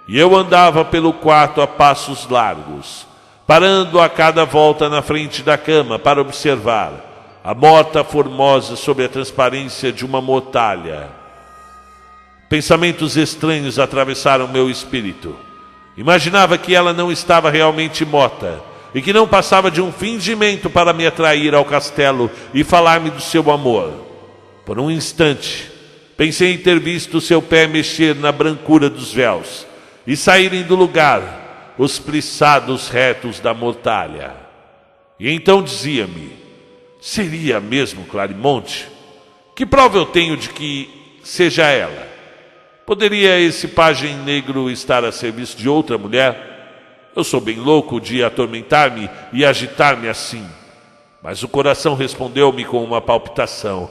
Speaker 1: E eu andava pelo quarto a passos largos, parando a cada volta na frente da cama para observar a morta formosa sob a transparência de uma mortalha. Pensamentos estranhos atravessaram meu espírito. Imaginava que ela não estava realmente morta e que não passava de um fingimento para me atrair ao castelo e falar-me do seu amor. Por um instante, pensei em ter visto seu pé mexer na brancura dos véus e saírem do lugar os plissados retos da mortalha. E então dizia-me: seria mesmo Clarimonde? Que prova eu tenho de que seja ela? Poderia esse pajem negro estar a serviço de outra mulher? Eu sou bem louco de atormentar-me e agitar-me assim. Mas o coração respondeu-me com uma palpitação.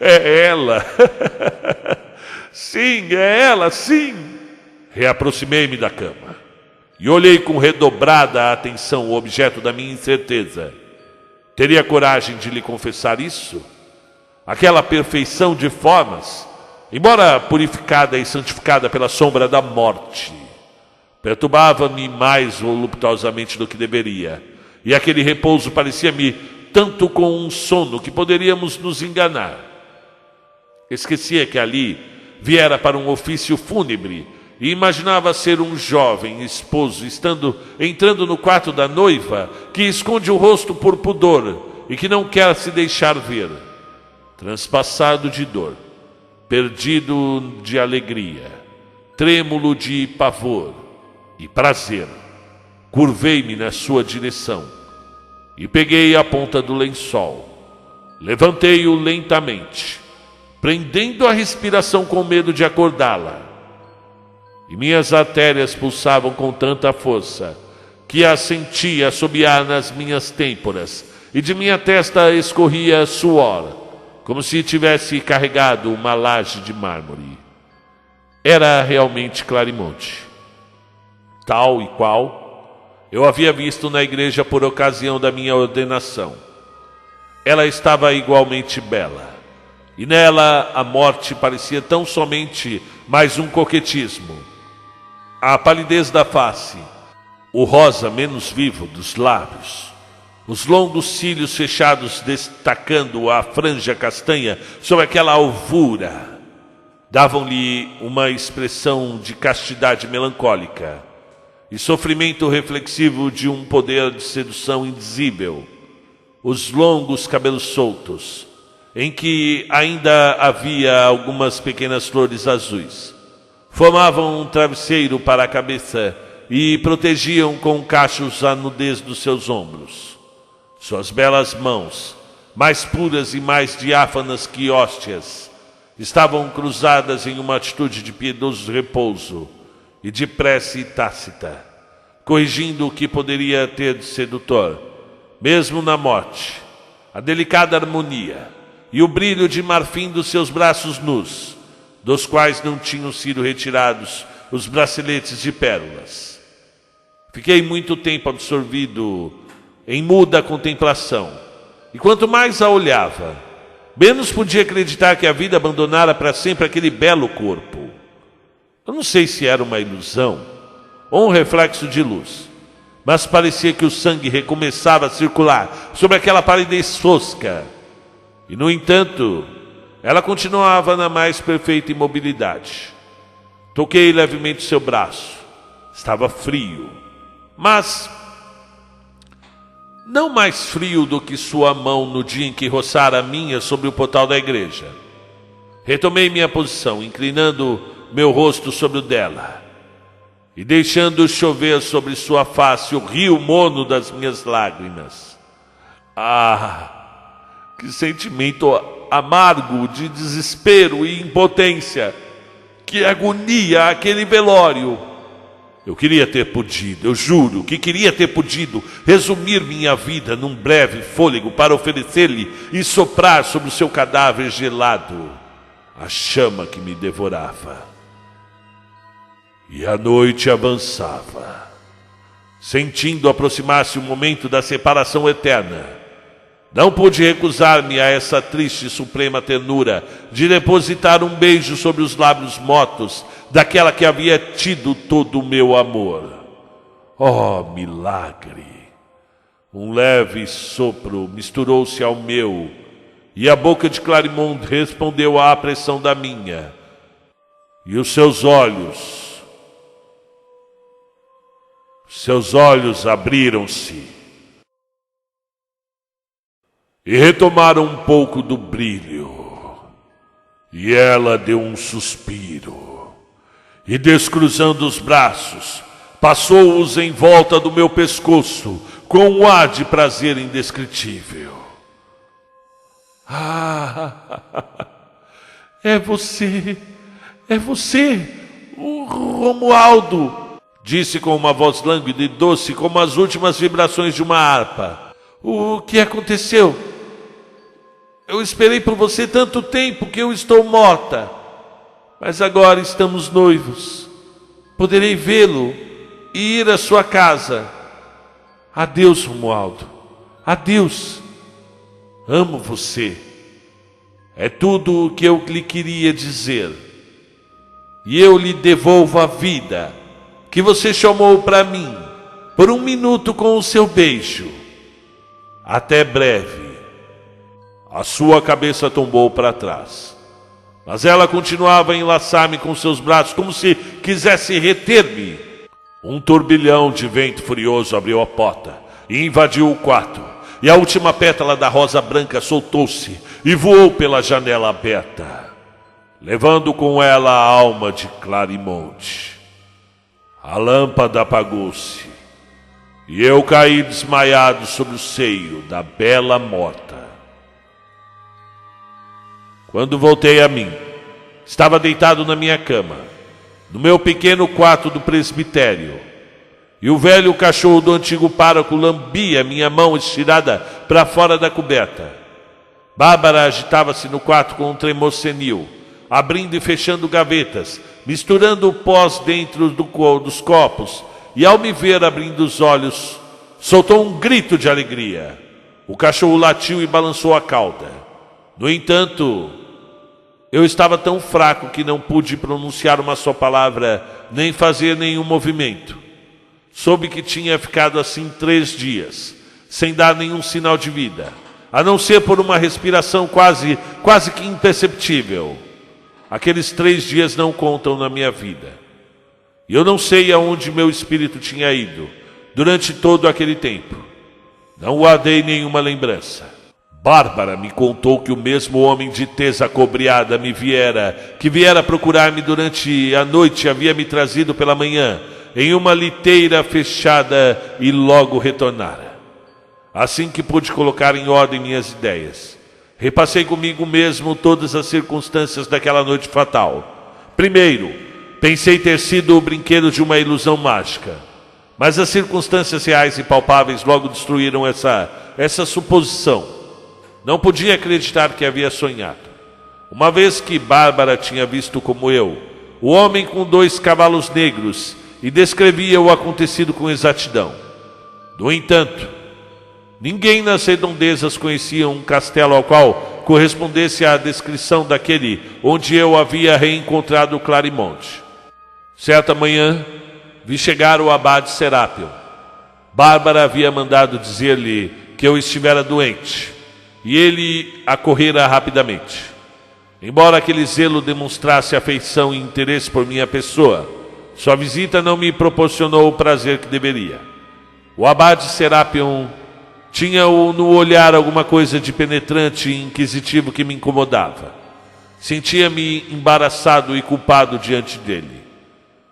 Speaker 1: É ela! Sim, é ela, sim! Reaproximei-me da cama e olhei com redobrada atenção o objeto da minha incerteza. Teria coragem de lhe confessar isso? Aquela perfeição de formas, embora purificada e santificada pela sombra da morte, perturbava-me mais voluptuosamente do que deveria, e aquele repouso parecia-me tanto com um sono que poderíamos nos enganar. Esquecia que ali viera para um ofício fúnebre e imaginava ser um jovem esposo entrando no quarto da noiva, que esconde o rosto por pudor e que não quer se deixar ver. Transpassado de dor, perdido de alegria, trêmulo de pavor e prazer, curvei-me na sua direção e peguei a ponta do lençol. Levantei-o lentamente, prendendo a respiração com medo de acordá-la. E minhas artérias pulsavam com tanta força que a sentia assobiar nas minhas têmporas, e de minha testa escorria suor, como se tivesse carregado uma laje de mármore. Era realmente Clarimonde, tal e qual eu havia visto na igreja por ocasião da minha ordenação. Ela estava igualmente bela, e nela a morte parecia tão somente mais um coquetismo. A palidez da face o rosa menos vivo dos lábios, os longos cílios fechados destacando a franja castanha sobre aquela alvura, davam-lhe uma expressão de castidade melancólica e sofrimento reflexivo de um poder de sedução indizível. Os longos cabelos soltos, em que ainda havia algumas pequenas flores azuis, formavam um travesseiro para a cabeça e protegiam com cachos a nudez dos seus ombros. Suas belas mãos, mais puras e mais diáfanas que hóstias, estavam cruzadas em uma atitude de piedoso repouso e de prece tácita, corrigindo o que poderia ter de sedutor, mesmo na morte, a delicada harmonia e o brilho de marfim dos seus braços nus, dos quais não tinham sido retirados os braceletes de pérolas. Fiquei muito tempo absorvido em muda contemplação, e quanto mais a olhava, menos podia acreditar que a vida abandonara para sempre aquele belo corpo. Eu não sei se era uma ilusão ou um reflexo de luz, mas parecia que o sangue recomeçava a circular sobre aquela palidez fosca. E, no entanto, ela continuava na mais perfeita imobilidade. Toquei levemente seu braço. Estava frio, mas não mais frio do que sua mão no dia em que roçara a minha sobre o portal da igreja. Retomei minha posição, inclinando meu rosto sobre o dela e deixando chover sobre sua face o rio mono das minhas lágrimas. Ah, que sentimento amargo de desespero e impotência, que agonia aquele velório. Eu queria ter podido, eu juro que queria ter podido resumir minha vida num breve fôlego para oferecer-lhe e soprar sobre o seu cadáver gelado a chama que me devorava. E a noite avançava, sentindo aproximar-se o momento da separação eterna. Não pude recusar-me a essa triste e suprema ternura de depositar um beijo sobre os lábios motos daquela que havia tido todo o meu amor. Oh, milagre! Um leve sopro misturou-se ao meu, e a boca de Clarimond respondeu à pressão da minha. E os seus olhos abriram-se e retomaram um pouco do brilho. E ela deu um suspiro e, descruzando os braços, passou-os em volta do meu pescoço com um ar de prazer indescritível. Ah, é você, o Romualdo, disse com uma voz lânguida e doce como as últimas vibrações de uma harpa. O que aconteceu? Eu esperei por você tanto tempo que eu estou morta. Mas agora estamos noivos. Poderei vê-lo e ir à sua casa. Adeus, Romualdo. Adeus. Amo você. É tudo o que eu lhe queria dizer. E eu lhe devolvo a vida que você chamou para mim por um minuto com o seu beijo. Até breve. A sua cabeça tombou para trás, mas ela continuava a enlaçar-me com seus braços, como se quisesse reter-me. Um turbilhão de vento furioso abriu a porta e invadiu o quarto, e a última pétala da rosa branca soltou-se e voou pela janela aberta, levando com ela a alma de Clarimond. A lâmpada apagou-se, e eu caí desmaiado sobre o seio da bela morta. Quando voltei a mim, estava deitado na minha cama, no meu pequeno quarto do presbitério, e o velho cachorro do antigo pároco lambia minha mão estirada para fora da coberta. Bárbara agitava-se no quarto com um tremor senil, abrindo e fechando gavetas, misturando o pós dentro dos copos, e ao me ver abrindo os olhos, soltou um grito de alegria. O cachorro latiu e balançou a cauda. No entanto, eu estava tão fraco que não pude pronunciar uma só palavra, nem fazer nenhum movimento. Soube que tinha ficado assim 3 dias, sem dar nenhum sinal de vida, a não ser por uma respiração quase que imperceptível. Aqueles 3 dias não contam na minha vida. E eu não sei aonde meu espírito tinha ido durante todo aquele tempo. Não guardei nenhuma lembrança. Bárbara me contou que o mesmo homem de tez acobreada que viera procurar-me durante a noite, havia me trazido pela manhã em uma liteira fechada e logo retornara. Assim que pude colocar em ordem minhas ideias, repassei comigo mesmo todas as circunstâncias daquela noite fatal. Primeiro, pensei ter sido o brinquedo de uma ilusão mágica, mas as circunstâncias reais e palpáveis logo destruíram essa suposição. Não podia acreditar que havia sonhado, uma vez que Bárbara tinha visto como eu, o homem com 2 cavalos negros, e descrevia o acontecido com exatidão. No entanto, ninguém nas redondezas conhecia um castelo ao qual correspondesse à descrição daquele onde eu havia reencontrado Clarimonde. Certa manhã, vi chegar o abade Serápio. Bárbara havia mandado dizer-lhe que eu estivera doente, e ele acorrera rapidamente. Embora aquele zelo demonstrasse afeição e interesse por minha pessoa, sua visita não me proporcionou o prazer que deveria. O abade Serápion tinha no olhar alguma coisa de penetrante e inquisitivo que me incomodava. Sentia-me embaraçado e culpado diante dele.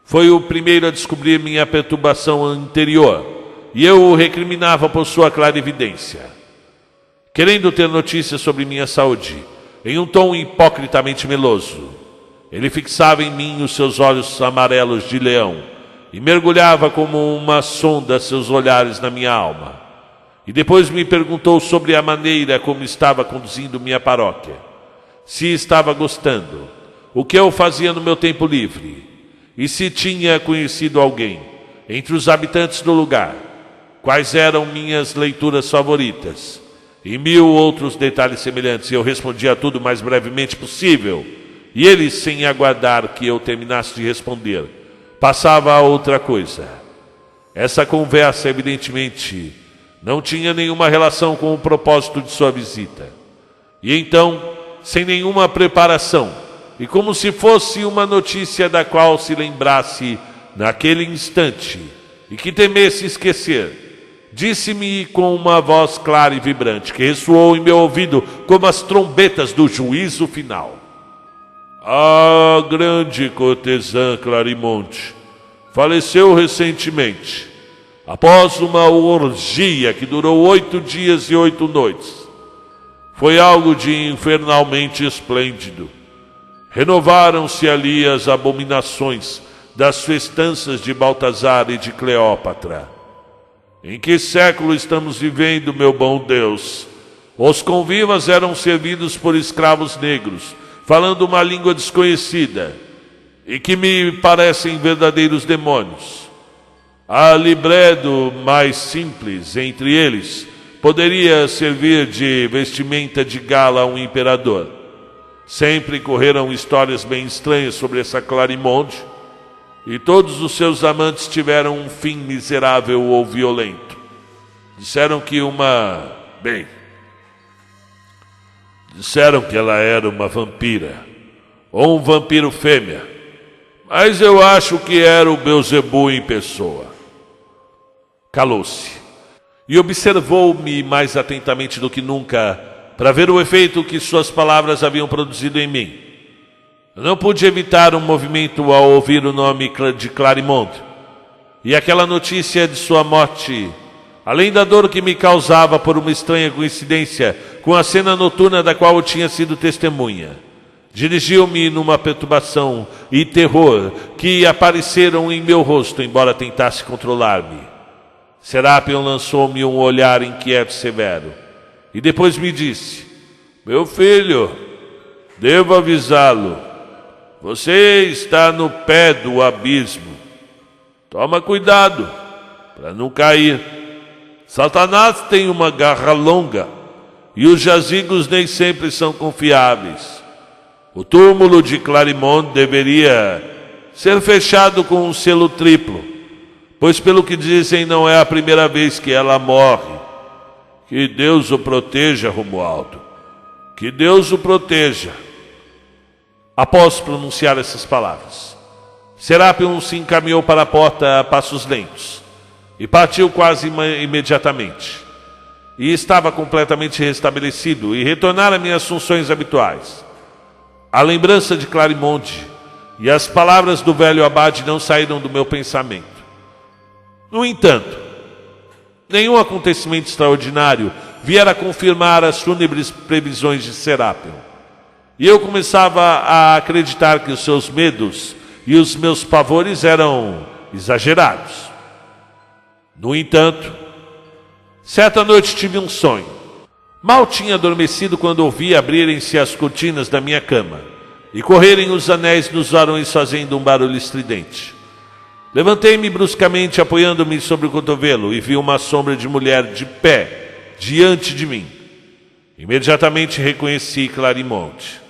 Speaker 1: Foi o primeiro a descobrir minha perturbação interior, e eu o recriminava por sua clarividência. Querendo ter notícias sobre minha saúde, em um tom hipocritamente meloso, ele fixava em mim os seus olhos amarelos de leão e mergulhava como uma sonda seus olhares na minha alma. E depois me perguntou sobre a maneira como estava conduzindo minha paróquia, se estava gostando, o que eu fazia no meu tempo livre, e se tinha conhecido alguém entre os habitantes do lugar, quais eram minhas leituras favoritas, e 1000 outros detalhes semelhantes. E eu respondia tudo o mais brevemente possível, e ele, sem aguardar que eu terminasse de responder, passava a outra coisa. Essa conversa, evidentemente, não tinha nenhuma relação com o propósito de sua visita. E então, sem nenhuma preparação, e como se fosse uma notícia da qual se lembrasse naquele instante e que temesse esquecer, disse-me com uma voz clara e vibrante, que ressoou em meu ouvido como as trombetas do juízo final: a grande cortesã Clarimonde faleceu recentemente, após uma orgia que durou 8 dias e 8 noites. Foi algo de infernalmente esplêndido. Renovaram-se ali as abominações das festanças de Baltazar e de Cleópatra. Em que século estamos vivendo, meu bom Deus? Os convivas eram servidos por escravos negros, falando uma língua desconhecida, e que me parecem verdadeiros demônios. A libredo mais simples entre eles poderia servir de vestimenta de gala a um imperador. Sempre correram histórias bem estranhas sobre essa Clarimonde, e todos os seus amantes tiveram um fim miserável ou violento. Disseram que ela era uma vampira, ou um vampiro fêmea, mas eu acho que era o Beelzebub em pessoa. Calou-se e observou-me mais atentamente do que nunca para ver o efeito que suas palavras haviam produzido em mim. Eu não pude evitar um movimento ao ouvir o nome de Clarimonde, e aquela notícia de sua morte, além da dor que me causava por uma estranha coincidência com a cena noturna da qual eu tinha sido testemunha, dirigiu-me numa perturbação e terror que apareceram em meu rosto, embora tentasse controlar-me. Serápion lançou-me um olhar inquieto e severo, e depois me disse: meu filho, devo avisá-lo, você está no pé do abismo. Toma cuidado para não cair. Satanás tem uma garra longa e os jazigos nem sempre são confiáveis. O túmulo de Clarimonde deveria ser fechado com um selo triplo, pois pelo que dizem não é a primeira vez que ela morre. Que Deus o proteja, Romualdo. Que Deus o proteja. Após pronunciar essas palavras, Serapion se encaminhou para a porta a passos lentos e partiu quase imediatamente. E estava completamente restabelecido e retornara a minhas funções habituais. A lembrança de Clarimonde e as palavras do velho abade não saíram do meu pensamento. No entanto, nenhum acontecimento extraordinário viera confirmar as fúnebres previsões de Serapion. E eu começava a acreditar que os seus medos e os meus pavores eram exagerados. No entanto, certa noite tive um sonho. Mal tinha adormecido quando ouvi abrirem-se as cortinas da minha cama e correrem os anéis dos varões fazendo um barulho estridente. Levantei-me bruscamente, apoiando-me sobre o cotovelo, e vi uma sombra de mulher de pé diante de mim. Imediatamente reconheci Clarimonde.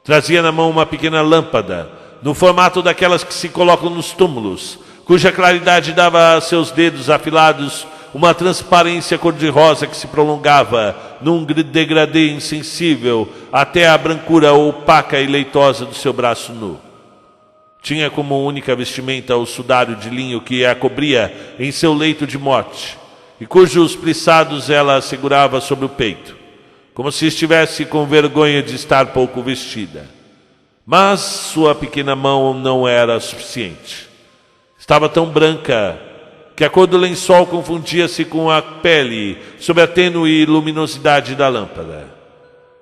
Speaker 1: Trazia na mão uma pequena lâmpada, no formato daquelas que se colocam nos túmulos, cuja claridade dava a seus dedos afilados uma transparência cor-de-rosa que se prolongava num degradê insensível até a brancura opaca e leitosa do seu braço nu. Tinha como única vestimenta o sudário de linho que a cobria em seu leito de morte, e cujos plissados ela segurava sobre o peito, como se estivesse com vergonha de estar pouco vestida. Mas sua pequena mão não era suficiente. Estava tão branca que a cor do lençol confundia-se com a pele sob a tênue luminosidade da lâmpada.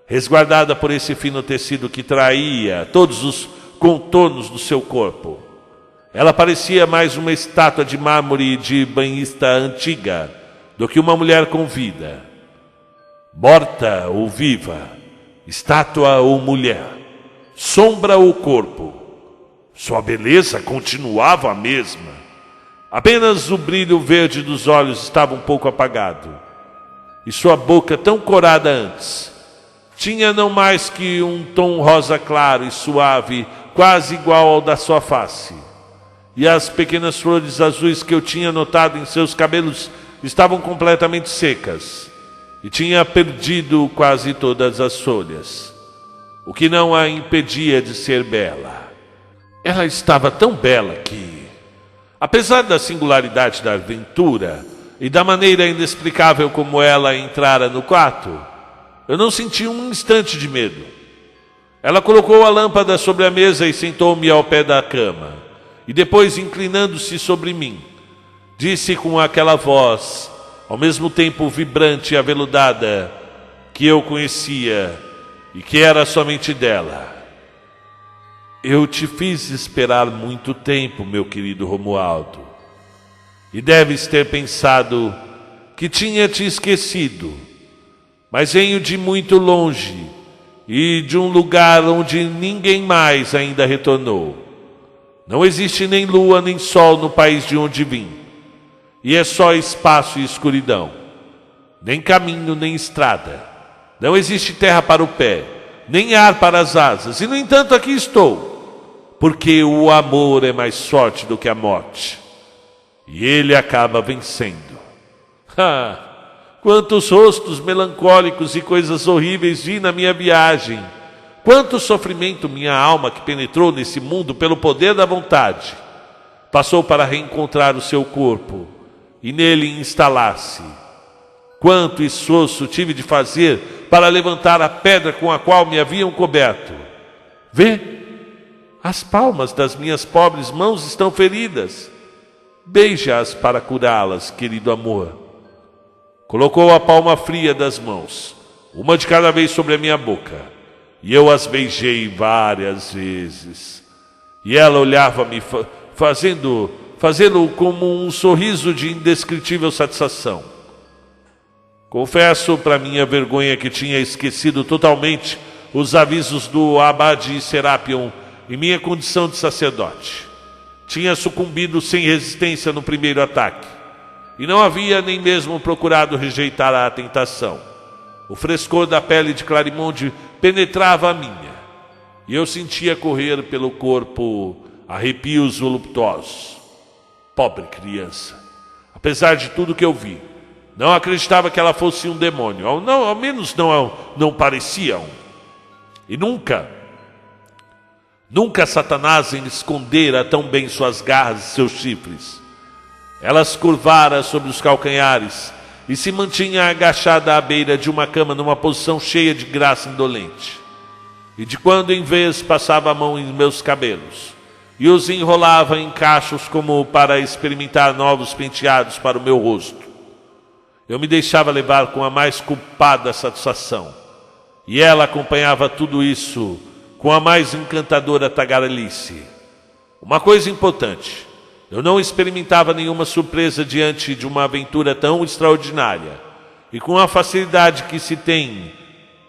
Speaker 1: Resguardada por esse fino tecido que traía todos os contornos do seu corpo, ela parecia mais uma estátua de mármore de banhista antiga do que uma mulher com vida. Morta ou viva, estátua ou mulher, sombra ou corpo, sua beleza continuava a mesma. Apenas o brilho verde dos olhos estava um pouco apagado, e sua boca, tão corada antes, tinha não mais que um tom rosa claro e suave, quase igual ao da sua face. E as pequenas flores azuis que eu tinha notado em seus cabelos estavam completamente secas, e tinha perdido quase todas as folhas, o que não a impedia de ser bela. Ela estava tão bela que, apesar da singularidade da aventura e da maneira inexplicável como ela entrara no quarto, eu não senti um instante de medo. Ela colocou a lâmpada sobre a mesa e sentou-me ao pé da cama, e depois, inclinando-se sobre mim, disse com aquela voz, ao mesmo tempo vibrante e aveludada, que eu conhecia e que era somente dela: eu te fiz esperar muito tempo, meu querido Romualdo, e deves ter pensado que tinha te esquecido, mas venho de muito longe e de um lugar onde ninguém mais ainda retornou. Não existe nem lua nem sol no país de onde vim, e é só espaço e escuridão, nem caminho nem estrada. Não existe terra para o pé, nem ar para as asas, e no entanto aqui estou, porque o amor é mais forte do que a morte, e ele acaba vencendo. Quantos rostos melancólicos e coisas horríveis vi na minha viagem! Quanto sofrimento minha alma, que penetrou nesse mundo pelo poder da vontade, passou para reencontrar o seu corpo e nele instalar-se. Quanto esforço tive de fazer para levantar a pedra com a qual me haviam coberto. Vê, as palmas das minhas pobres mãos estão feridas. Beija-as para curá-las, querido amor. Colocou a palma fria das mãos, uma de cada vez, sobre a minha boca, e eu as beijei várias vezes. E ela olhava-me fazendo como um sorriso de indescritível satisfação. Confesso para minha vergonha que tinha esquecido totalmente os avisos do abade Serapion em minha condição de sacerdote. Tinha sucumbido sem resistência no primeiro ataque, e não havia nem mesmo procurado rejeitar a tentação. O frescor da pele de Clarimonde penetrava a minha, e eu sentia correr pelo corpo arrepios voluptuosos. Pobre criança. Apesar de tudo que eu vi, não acreditava que ela fosse um demônio. Ao menos não parecia um. E nunca Satanás escondera tão bem suas garras e seus chifres. Ela as curvara sobre os calcanhares e se mantinha agachada à beira de uma cama numa posição cheia de graça indolente. E de quando em vez passava a mão em meus cabelos e os enrolava em cachos como para experimentar novos penteados para o meu rosto. Eu me deixava levar com a mais culpada satisfação, e ela acompanhava tudo isso com a mais encantadora tagarelice. Uma coisa importante: eu não experimentava nenhuma surpresa diante de uma aventura tão extraordinária, e com a facilidade que se tem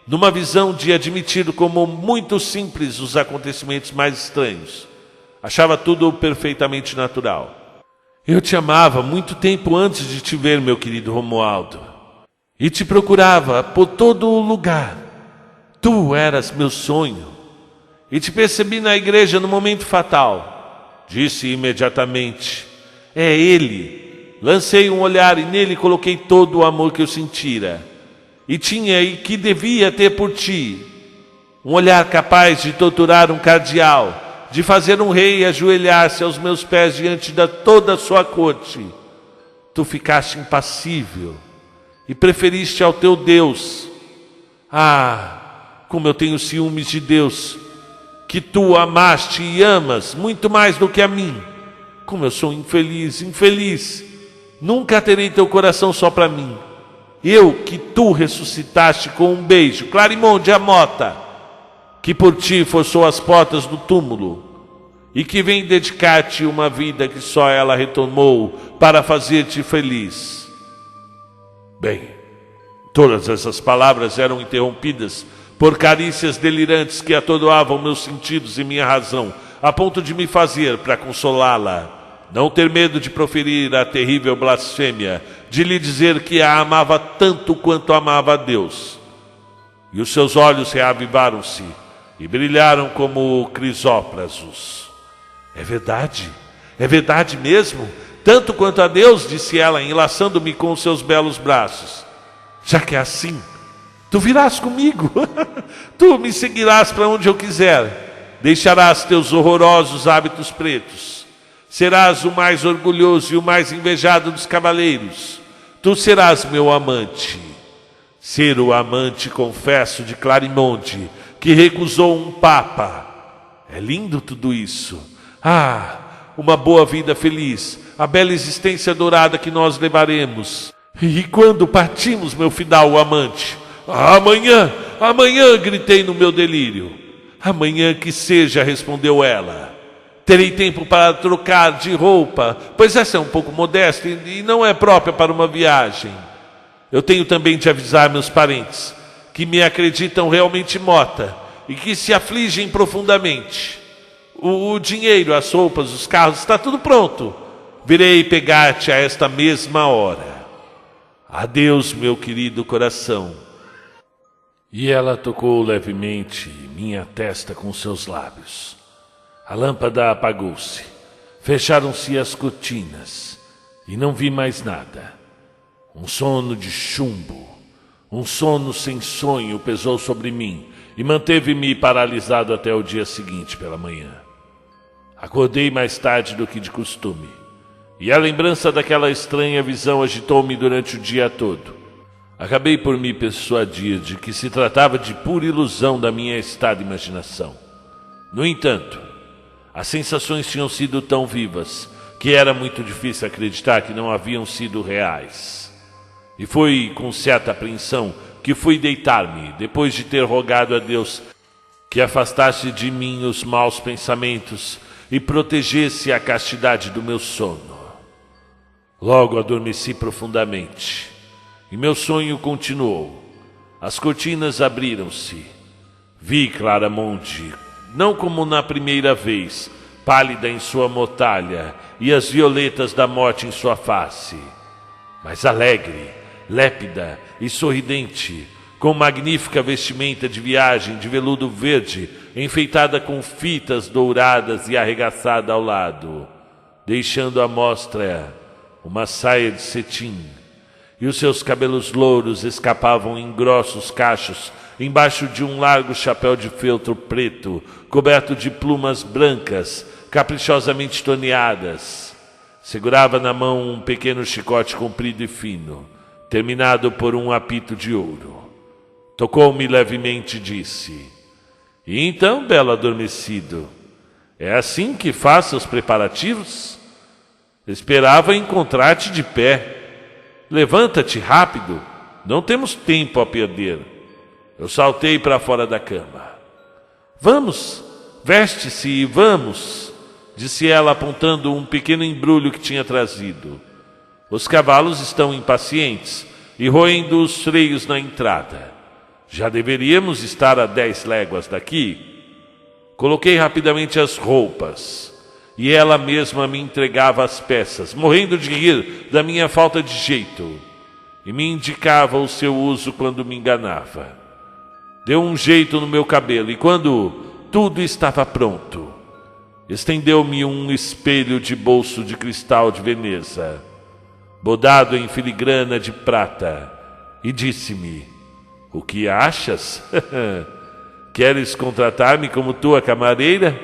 Speaker 1: numa visão de admitir como muito simples os acontecimentos mais estranhos. Achava tudo perfeitamente natural. Eu te amava muito tempo antes de te ver, meu querido Romualdo, e te procurava por todo o lugar. Tu eras meu sonho, e te percebi na igreja no momento fatal. Disse imediatamente: é ele. Lancei um olhar e nele coloquei todo o amor que eu sentira e tinha e que devia ter por ti. Um olhar capaz de torturar um cardeal, de fazer um rei ajoelhar-se aos meus pés diante de toda a sua corte. Tu ficaste impassível e preferiste ao teu Deus. Ah, como eu tenho ciúmes de Deus, que tu amaste e amas muito mais do que a mim. Como eu sou infeliz, infeliz. Nunca terei teu coração só para mim. Eu que tu ressuscitaste com um beijo, Clarimonde Amota, que por ti forçou as portas do túmulo e que vem dedicar-te uma vida que só ela retomou para fazer-te feliz. Bem, todas essas palavras eram interrompidas por carícias delirantes que atordoavam meus sentidos e minha razão, a ponto de me fazer, para consolá-la, não ter medo de proferir a terrível blasfêmia, de lhe dizer que a amava tanto quanto amava a Deus. E os seus olhos reavivaram-se e brilharam como crisóprasos. É verdade mesmo, tanto quanto a Deus, disse ela, enlaçando-me com os seus belos braços. Já que é assim, tu virás comigo, tu me seguirás para onde eu quiser, deixarás teus horrorosos hábitos pretos. Serás o mais orgulhoso e o mais invejado dos cavaleiros. Tu serás meu amante. Ser o amante, confesso, de Clarimonde, que recusou um papa. É lindo tudo isso. Ah, uma boa vida feliz, a bela existência dourada que nós levaremos. E quando partimos, meu fidalgo amante? Amanhã, amanhã, gritei no meu delírio. Amanhã que seja, respondeu ela. Terei tempo para trocar de roupa, pois essa é um pouco modesta e não é própria para uma viagem. Eu tenho também de avisar meus parentes, que me acreditam realmente morta e que se afligem profundamente. O dinheiro, as roupas, os carros, está tudo pronto. Virei pegar-te a esta mesma hora. Adeus, meu querido coração. E ela tocou levemente minha testa com seus lábios. A lâmpada apagou-se, fecharam-se as cortinas e não vi mais nada. Um sono de chumbo, um sono sem sonho pesou sobre mim e manteve-me paralisado até o dia seguinte pela manhã. Acordei mais tarde do que de costume e a lembrança daquela estranha visão agitou-me durante o dia todo. Acabei por me persuadir de que se tratava de pura ilusão da minha estada imaginação. No entanto, as sensações tinham sido tão vivas que era muito difícil acreditar que não haviam sido reais. E foi com certa apreensão que fui deitar-me, depois de ter rogado a Deus que afastasse de mim os maus pensamentos e protegesse a castidade do meu sono. Logo adormeci profundamente e meu sonho continuou. As cortinas abriram-se. Vi Clarimonde, não como na primeira vez, pálida em sua mortalha e as violetas da morte em sua face, mas alegre, lépida e sorridente, com magnífica vestimenta de viagem de veludo verde, enfeitada com fitas douradas e arregaçada ao lado. deixando à mostra uma saia de cetim, e os seus cabelos louros escapavam em grossos cachos embaixo de um largo chapéu de feltro preto, coberto de plumas brancas, caprichosamente torneadas. Segurava na mão um pequeno chicote comprido e fino, terminado por um apito de ouro. Tocou-me levemente e disse: "E então, belo adormecido, é assim que faço os preparativos? Esperava encontrar-te de pé. Levanta-te rápido, não temos tempo a perder." Eu saltei para fora da cama. "Vamos, veste-se e vamos", disse ela, apontando um pequeno embrulho que tinha trazido. "Os cavalos estão impacientes e roendo os freios na entrada. Já deveríamos estar a 10 léguas daqui." Coloquei rapidamente as roupas e ela mesma me entregava as peças, morrendo de rir da minha falta de jeito, e me indicava o seu uso quando me enganava. Deu um jeito no meu cabelo e, quando tudo estava pronto, estendeu-me um espelho de bolso de cristal de Veneza, bodado em filigrana de prata, e disse-me: "O que achas? Queres contratar-me como tua camareira?"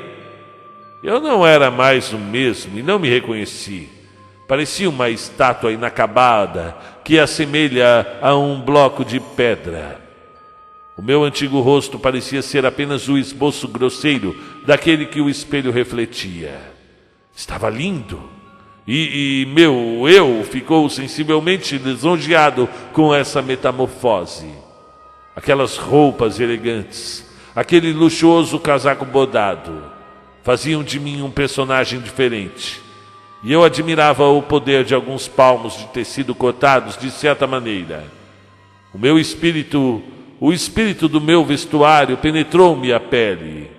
Speaker 1: Eu não era mais o mesmo e não me reconheci. Parecia uma estátua inacabada que assemelha a um bloco de pedra. O meu antigo rosto parecia ser apenas o esboço grosseiro daquele que o espelho refletia. Estava lindo, e meu eu ficou sensivelmente lisonjeado com essa metamorfose. Aquelas roupas elegantes, aquele luxuoso casaco bordado, faziam de mim um personagem diferente, e eu admirava o poder de alguns palmos de tecido cortados de certa maneira. O espírito do meu vestuário penetrou-me a pele,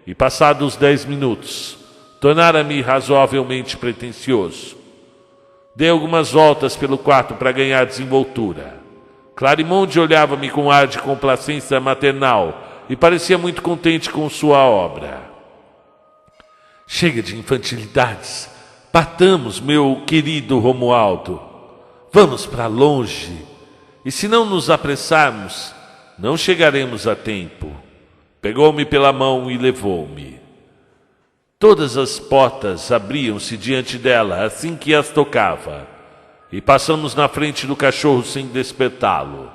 Speaker 1: e passados 10 minutos, tornara-me razoavelmente pretensioso. Dei algumas voltas pelo quarto para ganhar desenvoltura. Clarimonde olhava-me com ar de complacência maternal e parecia muito contente com sua obra. "Chega de infantilidades. Partamos, meu querido Romualdo. Vamos para longe, e se não nos apressarmos, não chegaremos a tempo." Pegou-me pela mão e levou-me. Todas as portas abriam-se diante dela assim que as tocava, e passamos na frente do cachorro sem despertá-lo.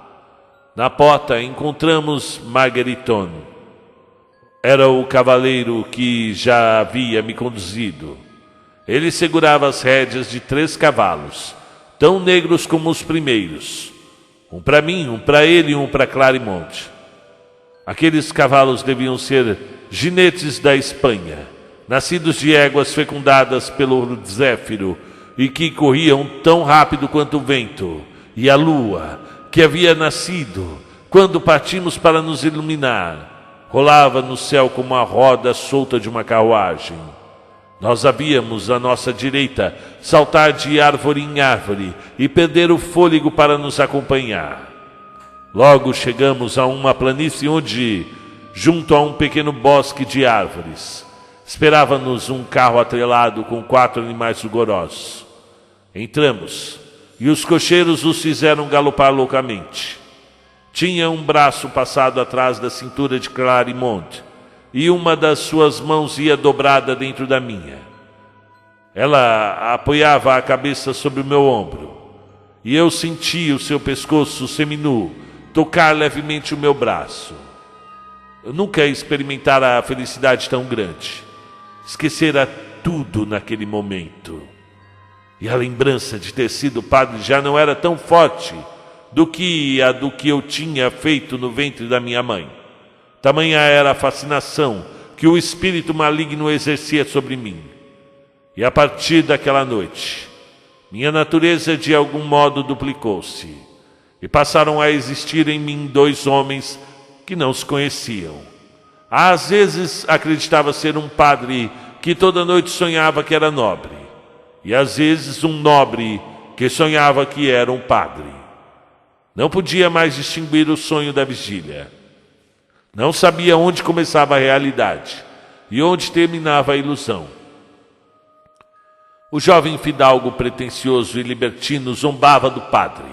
Speaker 1: Na porta encontramos Margueriton. Era o cavaleiro que já havia me conduzido. Ele segurava as rédeas de 3 cavalos, tão negros como os primeiros. Um para mim, um para ele e um para Clarimonde. Aqueles cavalos deviam ser ginetes da Espanha, nascidos de éguas fecundadas pelo Zéfiro e que corriam tão rápido quanto o vento, e a lua, que havia nascido quando partimos para nos iluminar, rolava no céu como a roda solta de uma carruagem. Nós a víamos à nossa direita saltar de árvore em árvore e perder o fôlego para nos acompanhar. Logo chegamos a uma planície onde, junto a um pequeno bosque de árvores, esperava-nos um carro atrelado com 4 animais vigorosos. Entramos, e os cocheiros os fizeram galopar loucamente. Tinha um braço passado atrás da cintura de Clarimonde, e uma das suas mãos ia dobrada dentro da minha. Ela apoiava a cabeça sobre o meu ombro, e eu sentia o seu pescoço seminu tocar levemente o meu braço. Eu nunca experimentara a felicidade tão grande. Esquecera tudo naquele momento. E a lembrança de ter sido padre já não era tão forte do que eu tinha feito no ventre da minha mãe. Tamanha era a fascinação que o espírito maligno exercia sobre mim. E a partir daquela noite, minha natureza de algum modo duplicou-se, e passaram a existir em mim 2 homens que não se conheciam. Às vezes acreditava ser um padre que toda noite sonhava que era nobre, e às vezes um nobre que sonhava que era um padre. Não podia mais distinguir o sonho da vigília. Não sabia onde começava a realidade e onde terminava a ilusão. O jovem fidalgo pretensioso e libertino zombava do padre.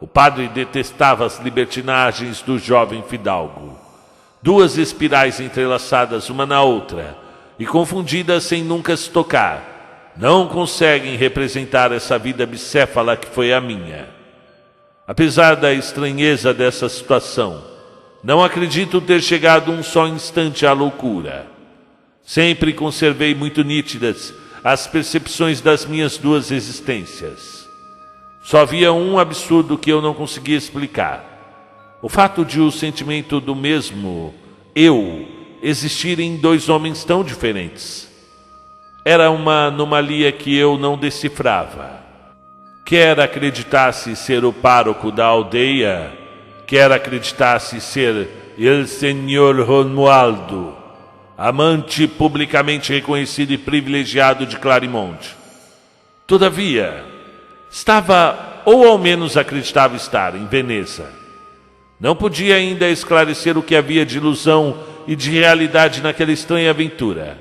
Speaker 1: O padre detestava as libertinagens do jovem fidalgo. Duas espirais entrelaçadas uma na outra e confundidas sem nunca se tocar, não conseguem representar essa vida bicéfala que foi a minha. Apesar da estranheza dessa situação, não acredito ter chegado um só instante à loucura. Sempre conservei muito nítidas as percepções das minhas duas existências. Só havia um absurdo que eu não conseguia explicar. O fato de o sentimento do mesmo eu existir em dois homens tão diferentes. Era uma anomalia que eu não decifrava. Quer acreditasse ser o pároco da aldeia, quer acreditasse ser el senhor Romualdo, amante publicamente reconhecido e privilegiado de Clarimonde. Todavia, estava, ou ao menos acreditava estar, em Veneza. Não podia ainda esclarecer o que havia de ilusão e de realidade naquela estranha aventura.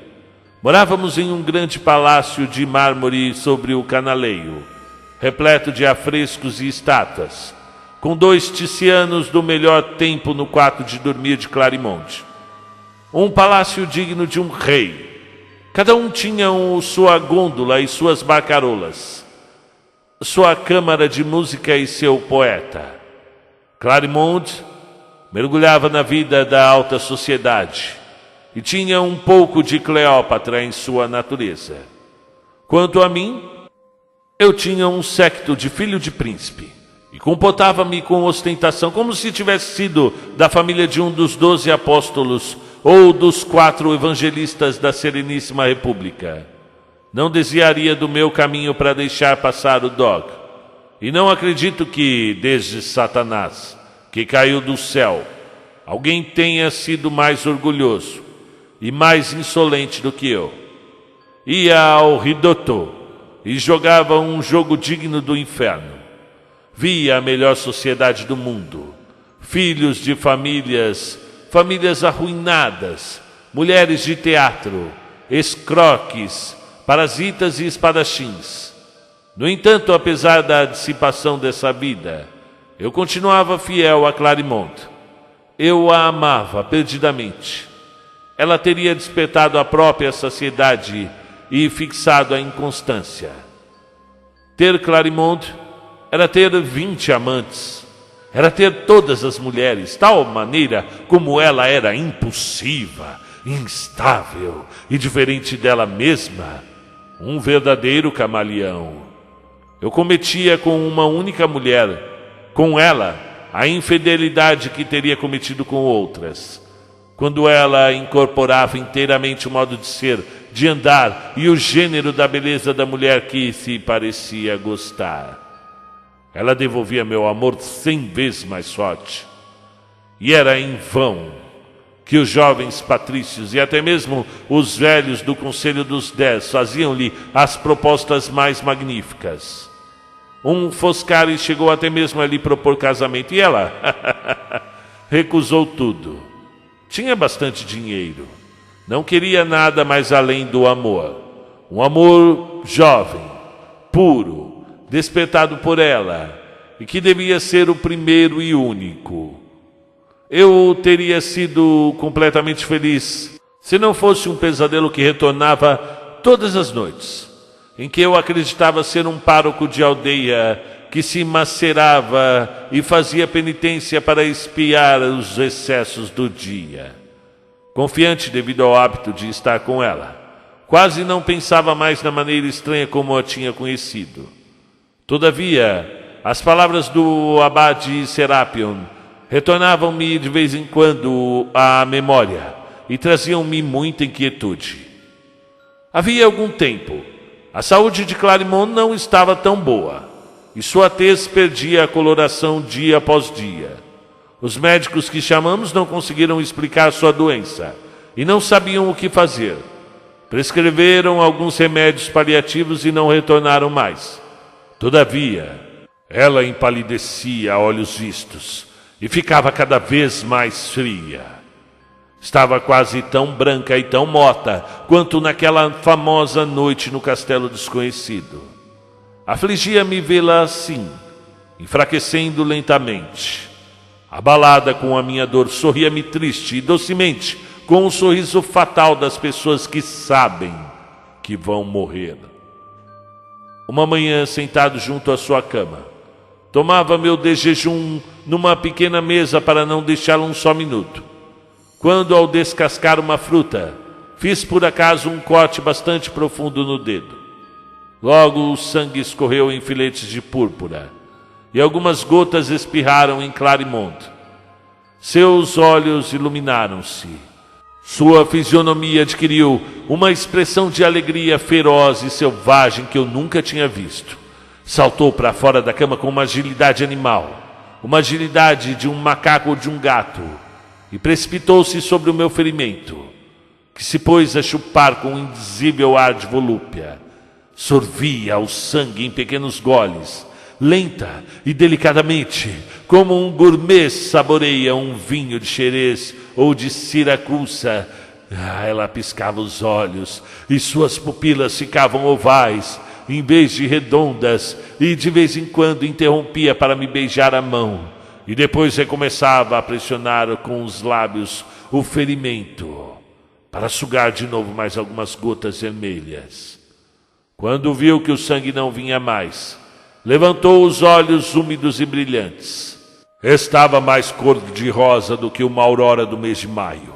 Speaker 1: Morávamos em um grande palácio de mármore sobre o canaleio, repleto de afrescos e estátuas, com 2 Ticianos do melhor tempo no quarto de dormir de Clarimonde. Um palácio digno de um rei. Cada um tinha sua gôndola e suas barcarolas, sua câmara de música e seu poeta. Clarimonde mergulhava na vida da alta sociedade e tinha um pouco de Cleópatra em sua natureza. Quanto a mim, eu tinha um séquito de filho de príncipe e comportava-me com ostentação como se tivesse sido da família de um dos 12 apóstolos ou dos 4 evangelistas da Sereníssima República. Não desviaria do meu caminho para deixar passar o dog. E não acredito que, desde Satanás, que caiu do céu, alguém tenha sido mais orgulhoso e mais insolente do que eu. Ia ao ridotto e jogava um jogo digno do inferno. Via a melhor sociedade do mundo, filhos de famílias arruinadas, mulheres de teatro, escroques, parasitas e espadachins. No entanto, apesar da dissipação dessa vida, eu continuava fiel a Clarimonde. Eu a amava perdidamente. Ela teria despertado a própria saciedade e fixado a inconstância. Ter Clarimonde era ter 20 amantes. Era ter todas as mulheres, tal maneira como ela era impulsiva, instável e diferente dela mesma. Um verdadeiro camaleão. Eu cometia com uma única mulher, com ela, a infidelidade que teria cometido com outras. Quando ela incorporava inteiramente o modo de ser, de andar e o gênero da beleza da mulher que se parecia gostar. Ela devolvia meu amor 100 vezes mais forte. E era em vão que os jovens patrícios e até mesmo os velhos do Conselho dos 10 faziam-lhe as propostas mais magníficas. Um Foscari chegou até mesmo a lhe propor casamento e ela recusou tudo. Tinha bastante dinheiro. Não queria nada mais além do amor. Um amor jovem, puro, despertado por ela e que devia ser o primeiro e único. Eu teria sido completamente feliz se não fosse um pesadelo que retornava todas as noites, em que eu acreditava ser um pároco de aldeia que se macerava e fazia penitência para expiar os excessos do dia. Confiante devido ao hábito de estar com ela, quase não pensava mais na maneira estranha como a tinha conhecido. Todavia, as palavras do abade Serapion retornavam-me de vez em quando à memória e traziam-me muita inquietude. Havia algum tempo, a saúde de Clarimonde não estava tão boa e sua tez perdia a coloração dia após dia. Os médicos que chamamos não conseguiram explicar sua doença e não sabiam o que fazer. Prescreveram alguns remédios paliativos e não retornaram mais. Todavia, ela empalidecia a olhos vistos e ficava cada vez mais fria. Estava quase tão branca e tão morta quanto naquela famosa noite no castelo desconhecido. Afligia-me vê-la assim, enfraquecendo lentamente. Abalada com a minha dor, sorria-me triste e docemente, com o sorriso fatal das pessoas que sabem que vão morrer. Uma manhã, sentado junto à sua cama, tomava meu de jejum numa pequena mesa para não deixá-la um só minuto. Quando, ao descascar uma fruta, fiz por acaso um corte bastante profundo no dedo. Logo o sangue escorreu em filetes de púrpura, e algumas gotas espirraram em Clarimond. Seus olhos iluminaram-se. Sua fisionomia adquiriu uma expressão de alegria feroz e selvagem que eu nunca tinha visto. Saltou para fora da cama com uma agilidade animal, uma agilidade de um macaco ou de um gato, e precipitou-se sobre o meu ferimento, que se pôs a chupar com um indizível ar de volúpia. Sorvia o sangue em pequenos goles, lenta e delicadamente, como um gourmet saboreia um vinho de Xerez ou de Siracusa. Ela piscava os olhos e suas pupilas ficavam ovais, em vez de redondas, e de vez em quando interrompia para me beijar a mão, e depois recomeçava a pressionar com os lábios o ferimento, para sugar de novo mais algumas gotas vermelhas. Quando viu que o sangue não vinha mais, levantou os olhos úmidos e brilhantes. Estava mais cor-de-rosa do que uma aurora do mês de maio,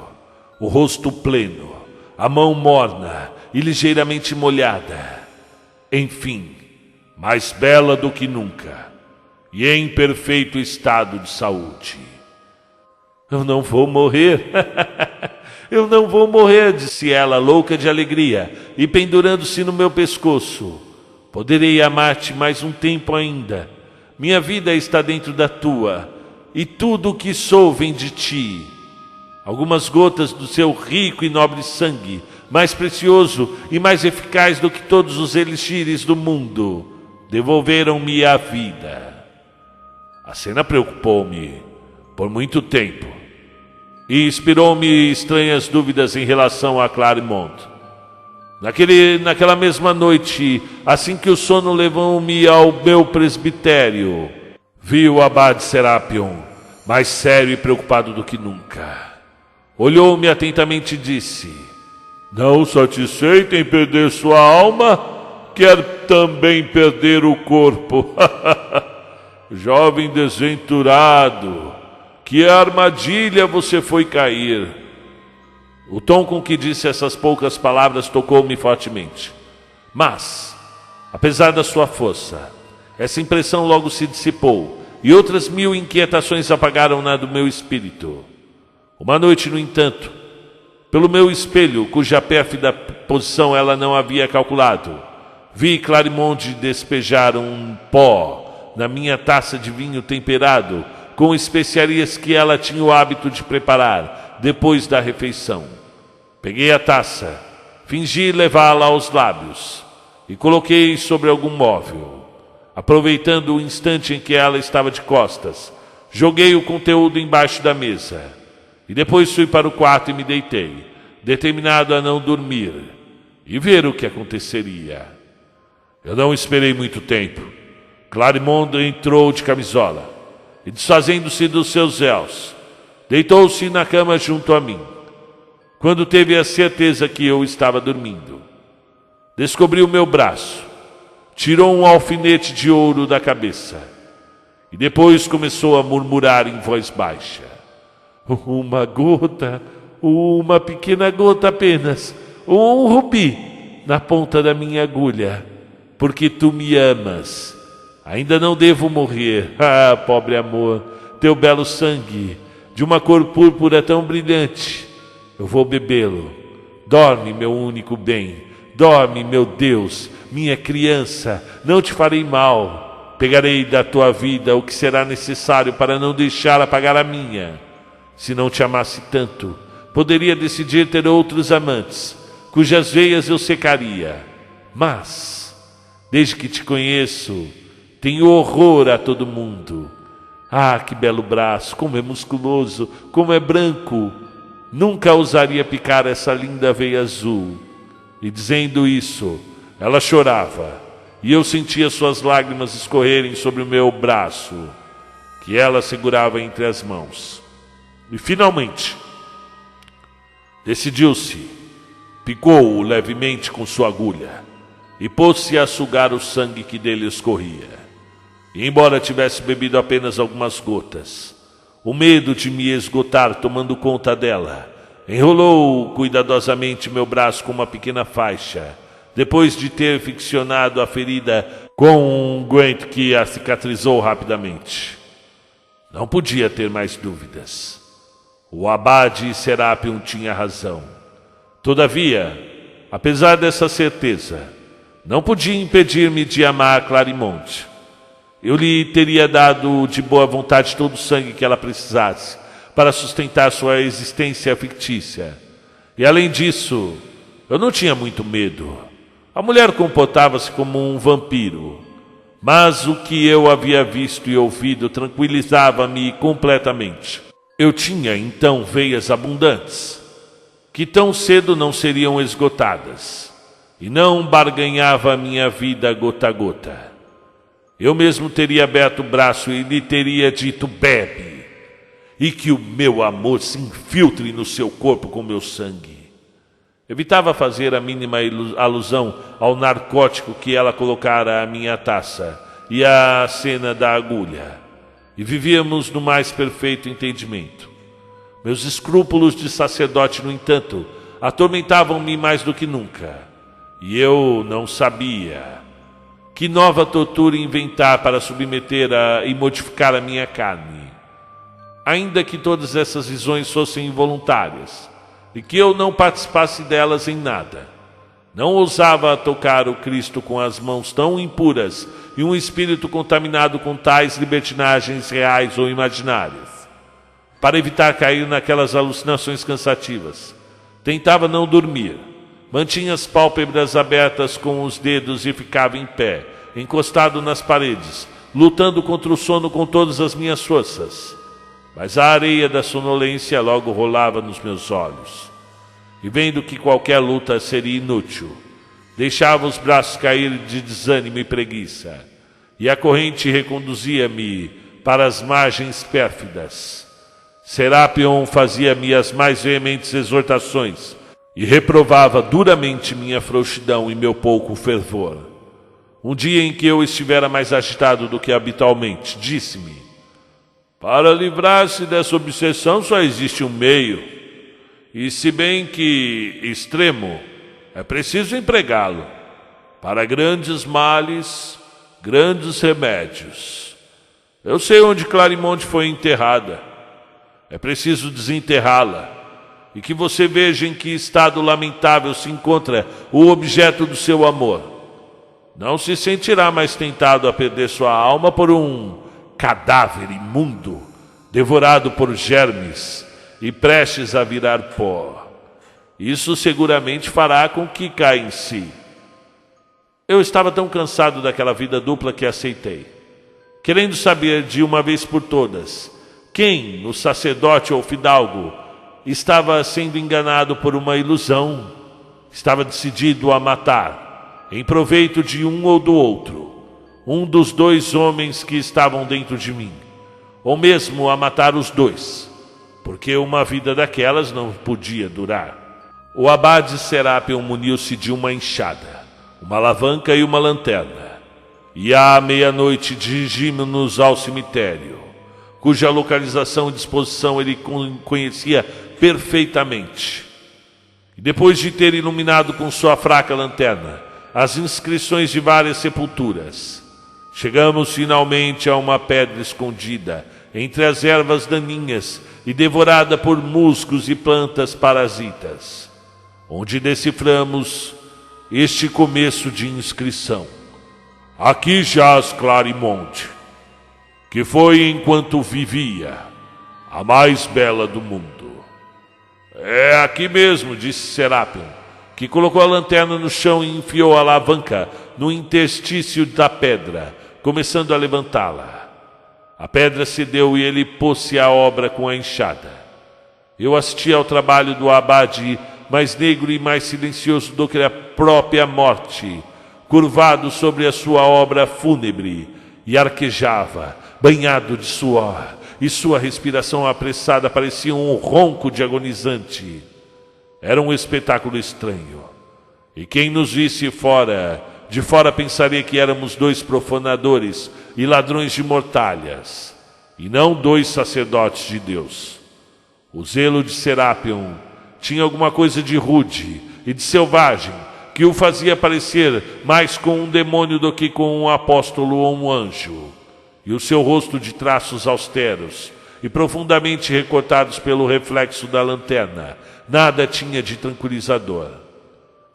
Speaker 1: o rosto pleno, a mão morna e ligeiramente molhada. Enfim, mais bela do que nunca, e em perfeito estado de saúde. Eu não vou morrer, eu não vou morrer, disse ela, louca de alegria, e pendurando-se no meu pescoço. Poderei amar-te mais um tempo ainda. Minha vida está dentro da tua, e tudo o que sou vem de ti. Algumas gotas do seu rico e nobre sangue, mais precioso e mais eficaz do que todos os elixires do mundo, devolveram-me a vida. A cena preocupou-me por muito tempo e inspirou-me estranhas dúvidas em relação a Clarimond. Naquela mesma noite, assim que o sono levou-me ao meu presbitério, vi o abade Serapion, mais sério e preocupado do que nunca. Olhou-me atentamente e disse: não satisfeito em perder sua alma, quer também perder o corpo. Jovem desventurado, que armadilha você foi cair. O tom com que disse essas poucas palavras tocou-me fortemente. Mas, apesar da sua força, essa impressão logo se dissipou, e outras 1000 inquietações apagaram-na do meu espírito. Uma noite, no entanto, pelo meu espelho, cuja pérfida posição ela não havia calculado, vi Clarimond despejar um pó na minha taça de vinho temperado com especiarias que ela tinha o hábito de preparar depois da refeição. Peguei a taça, fingi levá-la aos lábios e coloquei sobre algum móvel. Aproveitando o instante em que ela estava de costas, joguei o conteúdo embaixo da mesa e depois fui para o quarto e me deitei, determinado a não dormir e ver o que aconteceria. Eu não esperei muito tempo. Clarimond entrou de camisola e, desfazendo-se dos seus véus, deitou-se na cama junto a mim. Quando teve a certeza que eu estava dormindo, descobriu o meu braço, tirou um alfinete de ouro da cabeça e depois começou a murmurar em voz baixa: uma gota, uma pequena gota apenas, um rubi na ponta da minha agulha, porque tu me amas. Ainda não devo morrer. Ah, pobre amor, teu belo sangue, de uma cor púrpura tão brilhante. Eu vou bebê-lo. Dorme, meu único bem. Dorme, meu Deus, minha criança. Não te farei mal. Pegarei da tua vida o que será necessário para não deixar apagar a minha. Se não te amasse tanto, poderia decidir ter outros amantes, cujas veias eu secaria. Mas, desde que te conheço, tenho horror a todo mundo. Ah, que belo braço, como é musculoso, como é branco. nunca ousaria picar essa linda veia azul. E dizendo isso, ela chorava, e eu sentia suas lágrimas escorrerem sobre o meu braço, que ela segurava entre as mãos. E finalmente, decidiu-se, picou-o levemente com sua agulha, e pôs-se a sugar o sangue que dele escorria. E embora tivesse bebido apenas algumas gotas, o medo de me esgotar tomando conta dela, enrolou cuidadosamente meu braço com uma pequena faixa, depois de ter ficcionado a ferida com um unguento que a cicatrizou rapidamente. Não podia ter mais dúvidas. O abade Serapion tinha razão. Todavia, apesar dessa certeza, não podia impedir-me de amar Clarimonde. Eu lhe teria dado de boa vontade todo o sangue que ela precisasse para sustentar sua existência fictícia. E além disso, eu não tinha muito medo. A mulher comportava-se como um vampiro, mas o que eu havia visto e ouvido tranquilizava-me completamente. Eu tinha então veias abundantes, que tão cedo não seriam esgotadas, e não barganhava a minha vida gota a gota. Eu mesmo teria aberto o braço e lhe teria dito: bebe, e que o meu amor se infiltre no seu corpo com meu sangue. Evitava fazer a mínima alusão ao narcótico que ela colocara à minha taça e à cena da agulha, e vivíamos no mais perfeito entendimento. Meus escrúpulos de sacerdote, no entanto, atormentavam-me mais do que nunca, e eu não sabia que nova tortura inventar para submeter e modificar a minha carne. Ainda que todas essas visões fossem involuntárias, e que eu não participasse delas em nada, não ousava tocar o Cristo com as mãos tão impuras e um espírito contaminado com tais libertinagens reais ou imaginárias. Para evitar cair naquelas alucinações cansativas, tentava não dormir, mantinha as pálpebras abertas com os dedos e ficava em pé, encostado nas paredes, lutando contra o sono com todas as minhas forças. Mas a areia da sonolência logo rolava nos meus olhos. E vendo que qualquer luta seria inútil, deixava os braços cair de desânimo e preguiça, e a corrente reconduzia-me para as margens pérfidas. Serapion fazia-me as mais veementes exortações e reprovava duramente minha frouxidão e meu pouco fervor. Um dia em que eu estivera mais agitado do que habitualmente, disse-me: para livrar-se dessa obsessão só existe um meio, e se bem que extremo, é preciso empregá-lo. Para grandes males, grandes remédios. Eu sei onde Clarimonde foi enterrada. É preciso desenterrá-la, e que você veja em que estado lamentável se encontra o objeto do seu amor. Não se sentirá mais tentado a perder sua alma por um cadáver imundo, devorado por germes e prestes a virar pó. Isso seguramente fará com que caia em si. Eu estava tão cansado daquela vida dupla que aceitei, querendo saber de uma vez por todas quem, o sacerdote ou fidalgo, estava sendo enganado por uma ilusão, estava decidido a matar, em proveito de um ou do outro, um dos dois homens que estavam dentro de mim, ou mesmo a matar os dois, porque uma vida daquelas não podia durar. O abade Serapion muniu-se de uma enxada, uma alavanca e uma lanterna, e à meia-noite dirigimos-nos ao cemitério, cuja localização e disposição ele conhecia perfeitamente. E depois de ter iluminado com sua fraca lanterna as inscrições de várias sepulturas, chegamos finalmente a uma pedra escondida entre as ervas daninhas e devorada por musgos e plantas parasitas, onde deciframos este começo de inscrição: aqui jaz Clarimonde, que foi, enquanto vivia, a mais bela do mundo. É aqui mesmo, disse Serapion, que colocou a lanterna no chão e enfiou a alavanca no interstício da pedra, começando a levantá-la. A pedra cedeu e ele pôs-se à obra com a enxada. Eu assisti ao trabalho do abade, mais negro e mais silencioso do que a própria morte, curvado sobre a sua obra fúnebre, e arquejava, banhado de suor, e sua respiração apressada parecia um ronco de agonizante. Era um espetáculo estranho, e quem nos visse de fora pensaria que éramos dois profanadores e ladrões de mortalhas, e não dois sacerdotes de Deus. O zelo de Serapion tinha alguma coisa de rude e de selvagem, que o fazia parecer mais com um demônio do que com um apóstolo ou um anjo. E o seu rosto de traços austeros e profundamente recortados pelo reflexo da lanterna, nada tinha de tranquilizador.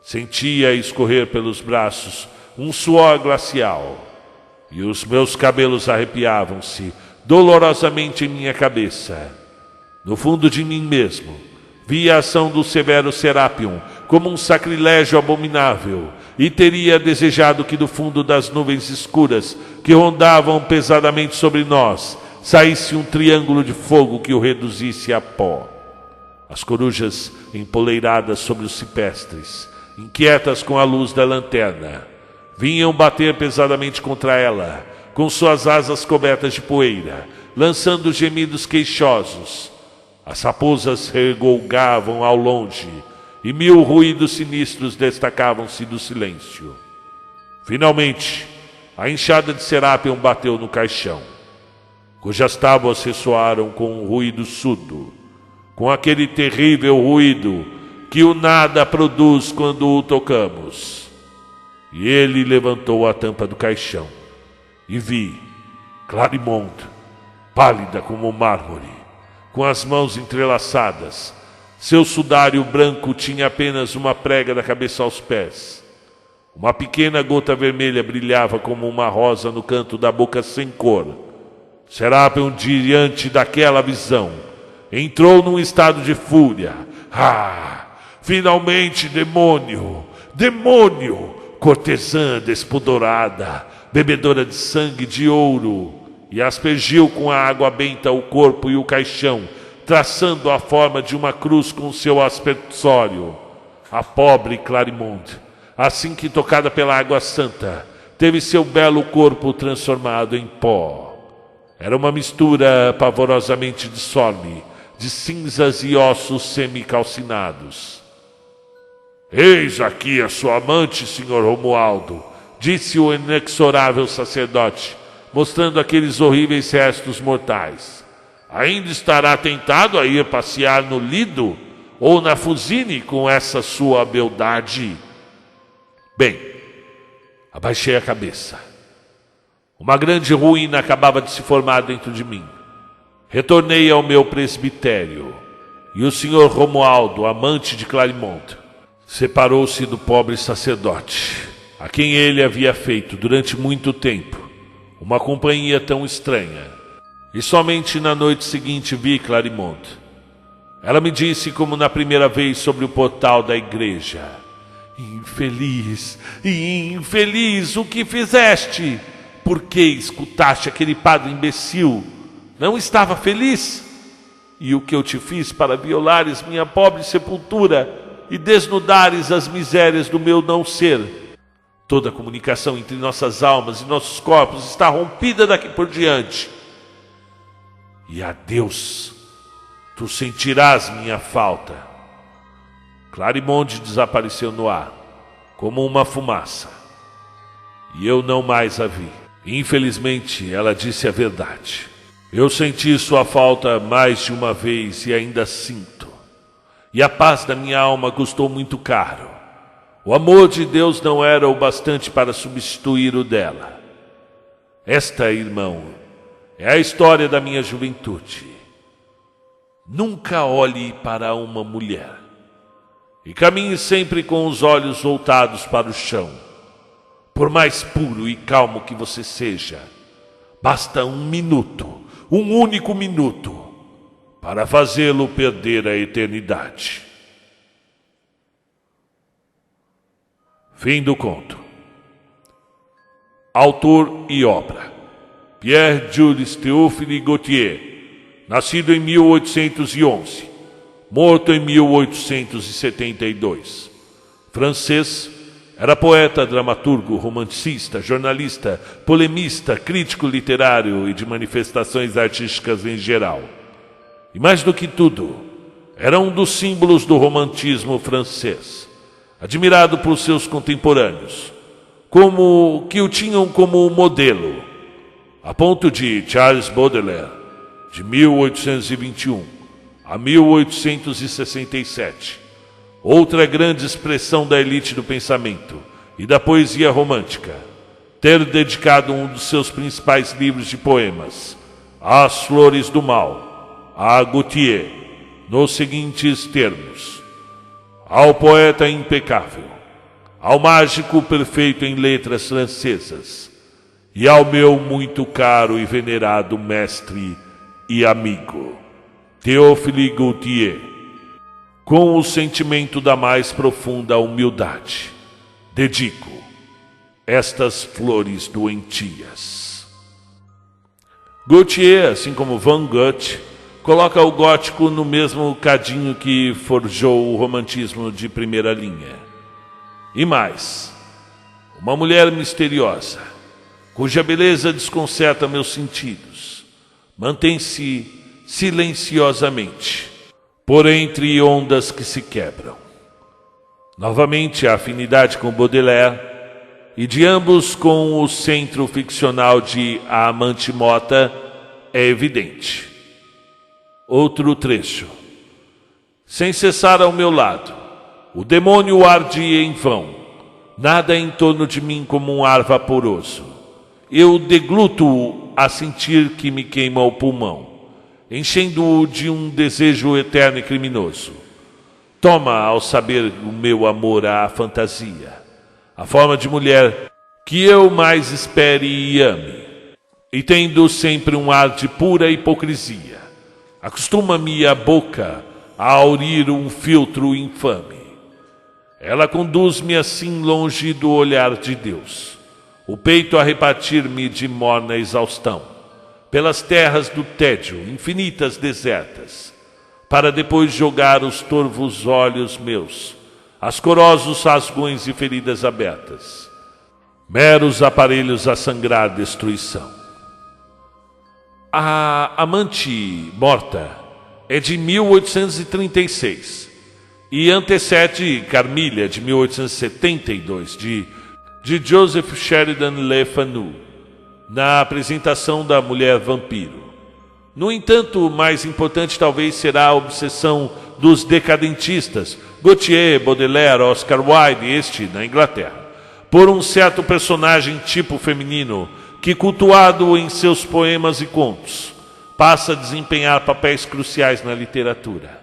Speaker 1: Sentia escorrer pelos braços um suor glacial, e os meus cabelos arrepiavam-se dolorosamente em minha cabeça. No fundo de mim mesmo, via a ação do severo Serapion como um sacrilégio abominável, e teria desejado que do fundo das nuvens escuras que rondavam pesadamente sobre nós saísse um triângulo de fogo que o reduzisse a pó. As corujas empoleiradas sobre os ciprestes, inquietas com a luz da lanterna, vinham bater pesadamente contra ela, com suas asas cobertas de poeira, lançando gemidos queixosos. As raposas regolgavam ao longe, e 1000 ruídos sinistros destacavam-se do silêncio. Finalmente, a enxada de Serapion bateu no caixão, cujas tábuas ressoaram com um ruído surdo, com aquele terrível ruído que o nada produz quando o tocamos. E ele levantou a tampa do caixão, e vi Clarimond, pálida como mármore, com as mãos entrelaçadas. Seu sudário branco tinha apenas uma prega da cabeça aos pés. Uma pequena gota vermelha brilhava como uma rosa no canto da boca sem cor. Serapion, diante daquela visão, entrou num estado de fúria. Ah! Finalmente, demônio! Demônio! Cortesã despudorada, bebedora de sangue de ouro, e aspergiu com a água benta o corpo e o caixão, traçando a forma de uma cruz com seu aspersório. A pobre Clarimond, assim que tocada pela água santa, teve seu belo corpo transformado em pó. Era uma mistura pavorosamente disforme de cinzas e ossos semicalcinados. Eis aqui a sua amante, Sr. Romualdo, disse o inexorável sacerdote, mostrando aqueles horríveis restos mortais. Ainda estará tentado a ir passear no Lido ou na Fusine com essa sua beldade? Bem, abaixei a cabeça. Uma grande ruína acabava de se formar dentro de mim. Retornei ao meu presbitério, e o Sr. Romualdo, amante de Clarimond, separou-se do pobre sacerdote, a quem ele havia feito durante muito tempo uma companhia tão estranha. E somente na noite seguinte vi Clarimond. Ela me disse como na primeira vez sobre o portal da igreja: Infeliz, infeliz, o que fizeste? Por que escutaste aquele padre imbecil? Não estava feliz? E o que eu te fiz para violares minha pobre sepultura e desnudares as misérias do meu não ser? Toda a comunicação entre nossas almas e nossos corpos está rompida daqui por diante. E adeus, tu sentirás minha falta. Clarimond desapareceu no ar, como uma fumaça, e eu não mais a vi. Infelizmente, ela disse a verdade. Eu senti sua falta mais de uma vez e ainda sinto. E a paz da minha alma custou muito caro. O amor de Deus não era o bastante para substituir o dela. Esta, irmão, é a história da minha juventude. Nunca olhe para uma mulher e caminhe sempre com os olhos voltados para o chão. Por mais puro e calmo que você seja, basta um minuto, um único minuto, para fazê-lo perder a eternidade. Fim do conto. Autor e obra: Pierre Jules Théophile Gautier, nascido em 1811, morto em 1872. Francês, era poeta, dramaturgo, romancista, jornalista, polemista, crítico literário e de manifestações artísticas em geral. E mais do que tudo, era um dos símbolos do romantismo francês, admirado por seus contemporâneos, como que o tinham como modelo, a ponto de Charles Baudelaire, de 1821 a 1867, outra grande expressão da elite do pensamento e da poesia romântica, ter dedicado um dos seus principais livros de poemas, As Flores do Mal, a Gautier, nos seguintes termos: ao poeta impecável, ao mágico perfeito em letras francesas, e ao meu muito caro e venerado mestre e amigo, Théophile Gautier, com o sentimento da mais profunda humildade, dedico estas flores doentias. Gautier, assim como Van Gogh, coloca o gótico no mesmo cadinho que forjou o romantismo de primeira linha. E mais, uma mulher misteriosa, cuja beleza desconcerta meus sentidos, mantém-se silenciosamente por entre ondas que se quebram. Novamente a afinidade com Baudelaire, e de ambos com o centro ficcional de A Amante Morta, é evidente. Outro trecho. Sem cessar ao meu lado, o demônio ardia em vão, nada em torno de mim como um ar vaporoso. Eu degluto-o a sentir que me queima o pulmão, enchendo-o de um desejo eterno e criminoso. Toma ao saber o meu amor à fantasia, a forma de mulher que eu mais espere e ame, e tendo sempre um ar de pura hipocrisia, acostuma-me a boca a aurir um filtro infame. Ela conduz-me assim longe do olhar de Deus, o peito a repartir-me de morna exaustão, pelas terras do tédio, infinitas desertas, para depois jogar os torvos olhos meus, ascorosos rasgões e feridas abertas, meros aparelhos a sangrar destruição. A Amante Morta é de 1836 e antecede Carmilha, de 1872, de Joseph Sheridan Le Fanu, na apresentação da mulher vampiro. No entanto, mais importante talvez será a obsessão dos decadentistas, Gautier, Baudelaire, Oscar Wilde, este na Inglaterra, por um certo personagem tipo feminino que, cultuado em seus poemas e contos, passa a desempenhar papéis cruciais na literatura.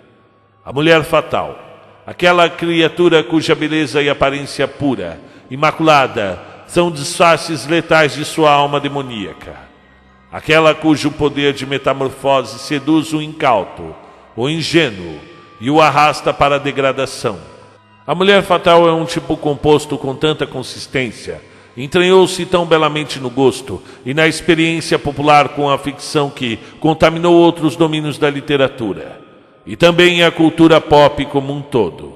Speaker 1: A mulher fatal, aquela criatura cuja beleza e aparência pura, imaculada, são disfarces letais de sua alma demoníaca. Aquela cujo poder de metamorfose seduz o incauto, o ingênuo, e o arrasta para a degradação. A mulher fatal é um tipo composto com tanta consistência, entranhou-se tão belamente no gosto e na experiência popular com a ficção que contaminou outros domínios da literatura, e também a cultura pop como um todo.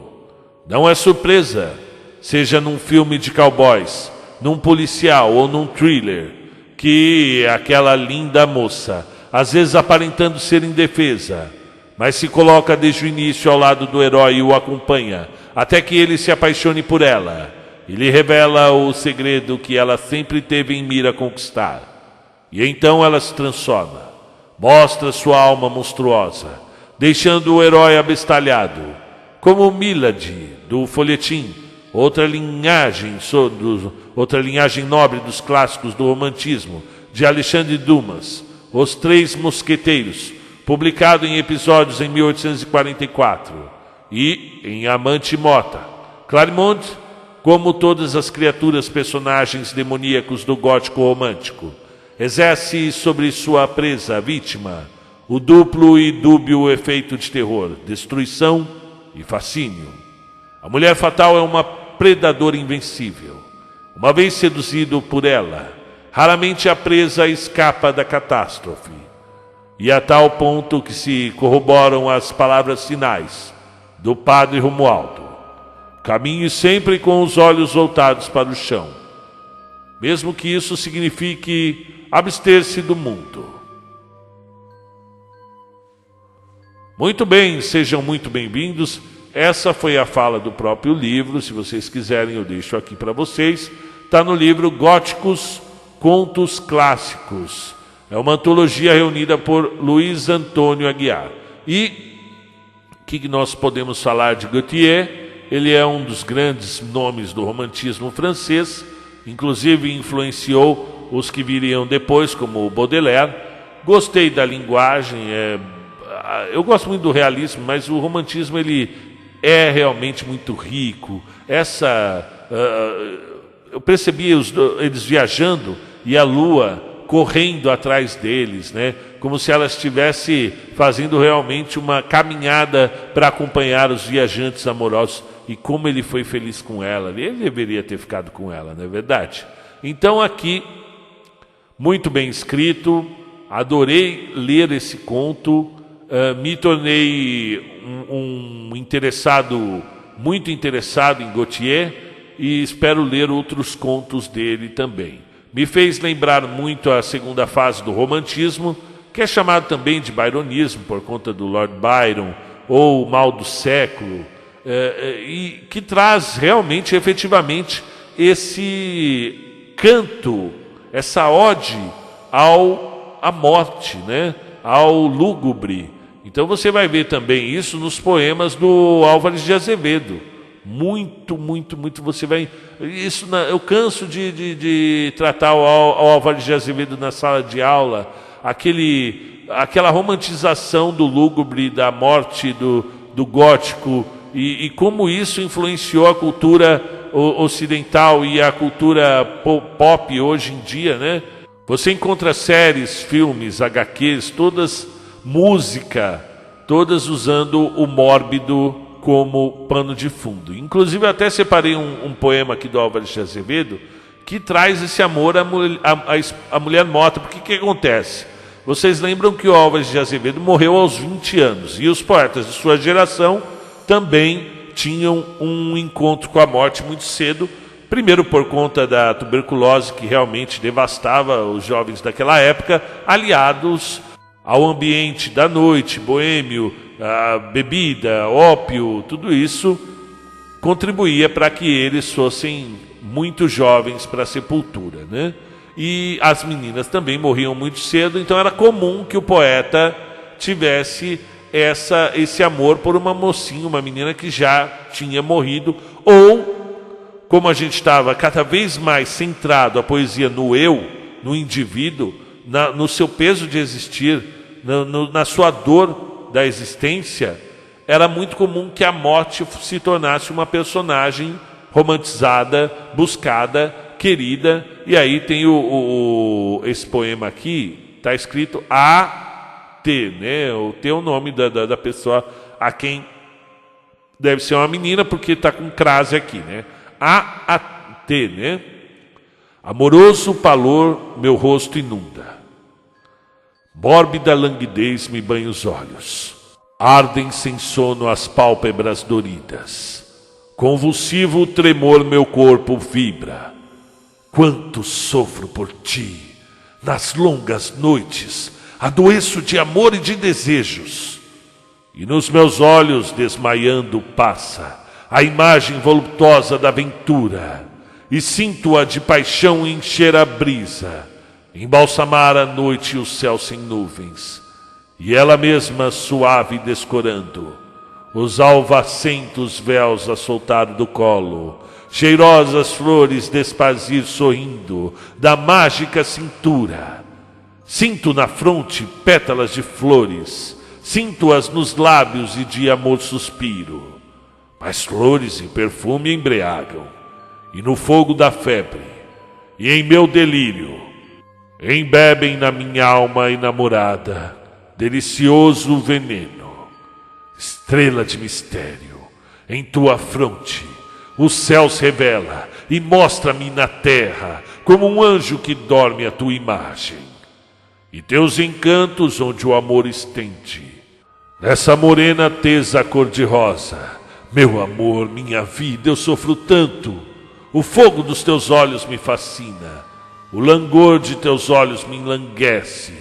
Speaker 1: Não é surpresa, seja num filme de cowboys, num policial ou num thriller, que aquela linda moça, às vezes aparentando ser indefesa, mas se coloca desde o início ao lado do herói e o acompanha, até que ele se apaixone por ela e lhe revela o segredo que ela sempre teve em mira conquistar. E então ela se transforma, mostra sua alma monstruosa, deixando o herói abestalhado, como Milady, do folhetim, outra linhagem nobre dos clássicos do romantismo, de Alexandre Dumas, Os Três Mosqueteiros, publicado em episódios em 1844, e em Amante Morta. Claremont, como todas as criaturas personagens demoníacos do gótico romântico, exerce sobre sua presa, a vítima, o duplo e dúbio efeito de terror, destruição e fascínio. A mulher fatal é uma predadora invencível. Uma vez seduzido por ela, raramente a presa escapa da catástrofe. e a tal ponto que se corroboram as palavras finais do padre Romualdo: caminhe sempre com os olhos voltados para o chão, mesmo que isso signifique abster-se do mundo. Muito bem, sejam muito bem-vindos. Essa foi a fala do próprio livro. Se vocês quiserem, eu deixo aqui para vocês. Está no livro Góticos, Contos Clássicos. É uma antologia reunida por Luiz Antônio Aguiar. E o que nós podemos falar de Gautier? Ele é um dos grandes nomes do romantismo francês, inclusive influenciou os que viriam depois, como Baudelaire. Gostei da linguagem, eu gosto muito do realismo, mas o romantismo ele é realmente muito rico. Eu percebi eles viajando e a lua correndo atrás deles, né? Como se ela estivesse fazendo realmente uma caminhada para acompanhar os viajantes amorosos. E como ele foi feliz com ela. Ele deveria ter ficado com ela, não é verdade? Então aqui, muito bem escrito. Adorei ler esse conto. Me tornei muito interessado em Gautier, e espero ler outros contos dele também. Me fez lembrar muito a segunda fase do romantismo, que é chamado também de byronismo por conta do Lord Byron, ou Mal do Século, e que traz realmente, efetivamente, esse canto, essa ode à morte, né? Ao lúgubre. Então você vai ver também isso nos poemas do Álvares de Azevedo. Muito você vai... eu canso de tratar o Álvares de Azevedo na sala de aula, aquela romantização do lúgubre, da morte, do gótico, e como isso influenciou a cultura ocidental e a cultura pop hoje em dia, né? Você encontra séries, filmes, HQs, todas música, todas usando o mórbido como pano de fundo. Inclusive, eu até separei um poema aqui do Álvares de Azevedo que traz esse amor à mulher morta. Porque o que acontece? Vocês lembram que o Álvares de Azevedo morreu aos 20 anos, e os poetas de sua geração também tinham um encontro com a morte muito cedo. Primeiro por conta da tuberculose, que realmente devastava os jovens daquela época, aliados ao ambiente da noite, boêmio, a bebida, ópio, tudo isso contribuía para que eles fossem muito jovens para a sepultura, né? E as meninas também morriam muito cedo, então era comum que o poeta tivesse esse amor por uma mocinha, uma menina que já tinha morrido, ou, como a gente estava cada vez mais centrado a poesia no eu, no indivíduo, no seu peso de existir, na sua dor da existência, era muito comum que a morte se tornasse uma personagem romantizada, buscada, querida. E aí tem esse poema aqui, está escrito A.T., né? O T é o nome da pessoa a quem deve ser uma menina, porque está com crase aqui, né? A.T., né? Amoroso palor meu rosto inunda, mórbida languidez me banha os olhos, ardem sem sono as pálpebras doridas, convulsivo tremor meu corpo vibra. Quanto sofro por ti, nas longas noites, adoeço de amor e de desejos, e nos meus olhos desmaiando passa a imagem voluptuosa da aventura, e sinto-a de paixão encher a brisa, embalsamar a noite e o céu sem nuvens, e ela mesma suave descorando, os alvacentos véus a soltar do colo, cheirosas flores desparzir sorrindo da mágica cintura. Sinto na fronte pétalas de flores, sinto-as nos lábios e de amor suspiro, mas flores e perfume embriagam, e no fogo da febre, e em meu delírio, embebem na minha alma enamorada delicioso veneno. Estrela de mistério, em tua fronte o céu se revela e mostra-me na terra como um anjo que dorme à tua imagem. e teus encantos onde o amor estende. Nessa morena tesa cor-de-rosa, meu amor, minha vida, eu sofro tanto. O fogo dos teus olhos me fascina, o langor de teus olhos me enlanguece.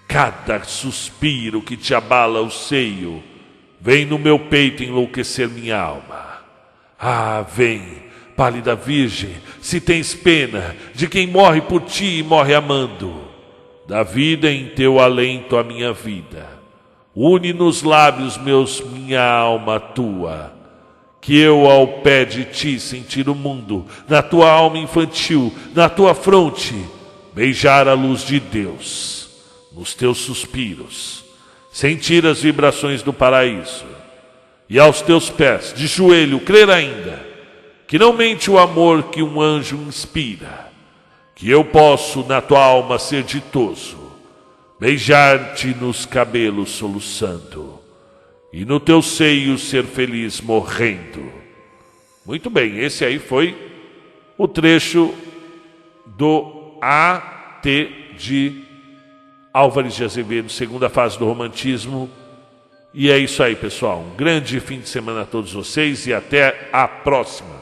Speaker 1: Cada suspiro que te abala o seio vem no meu peito enlouquecer minha alma. Ah, vem, pálida virgem, se tens pena de quem morre por ti e morre amando. Dá vida em teu alento a minha vida. Une nos lábios meus minha alma tua, que eu ao pé de ti sentir o mundo, na tua alma infantil, na tua fronte, beijar a luz de Deus, nos teus suspiros, sentir as vibrações do paraíso, e aos teus pés, de joelho, crer ainda, que não mente o amor que um anjo inspira, que eu posso na tua alma ser ditoso, beijar-te nos cabelos soluçando, e no teu seio ser feliz morrendo. Muito bem, esse aí foi o trecho do A.T. de Álvares de Azevedo, segunda fase do romantismo. E é isso aí, pessoal. Um grande fim de semana a todos vocês e até a próxima.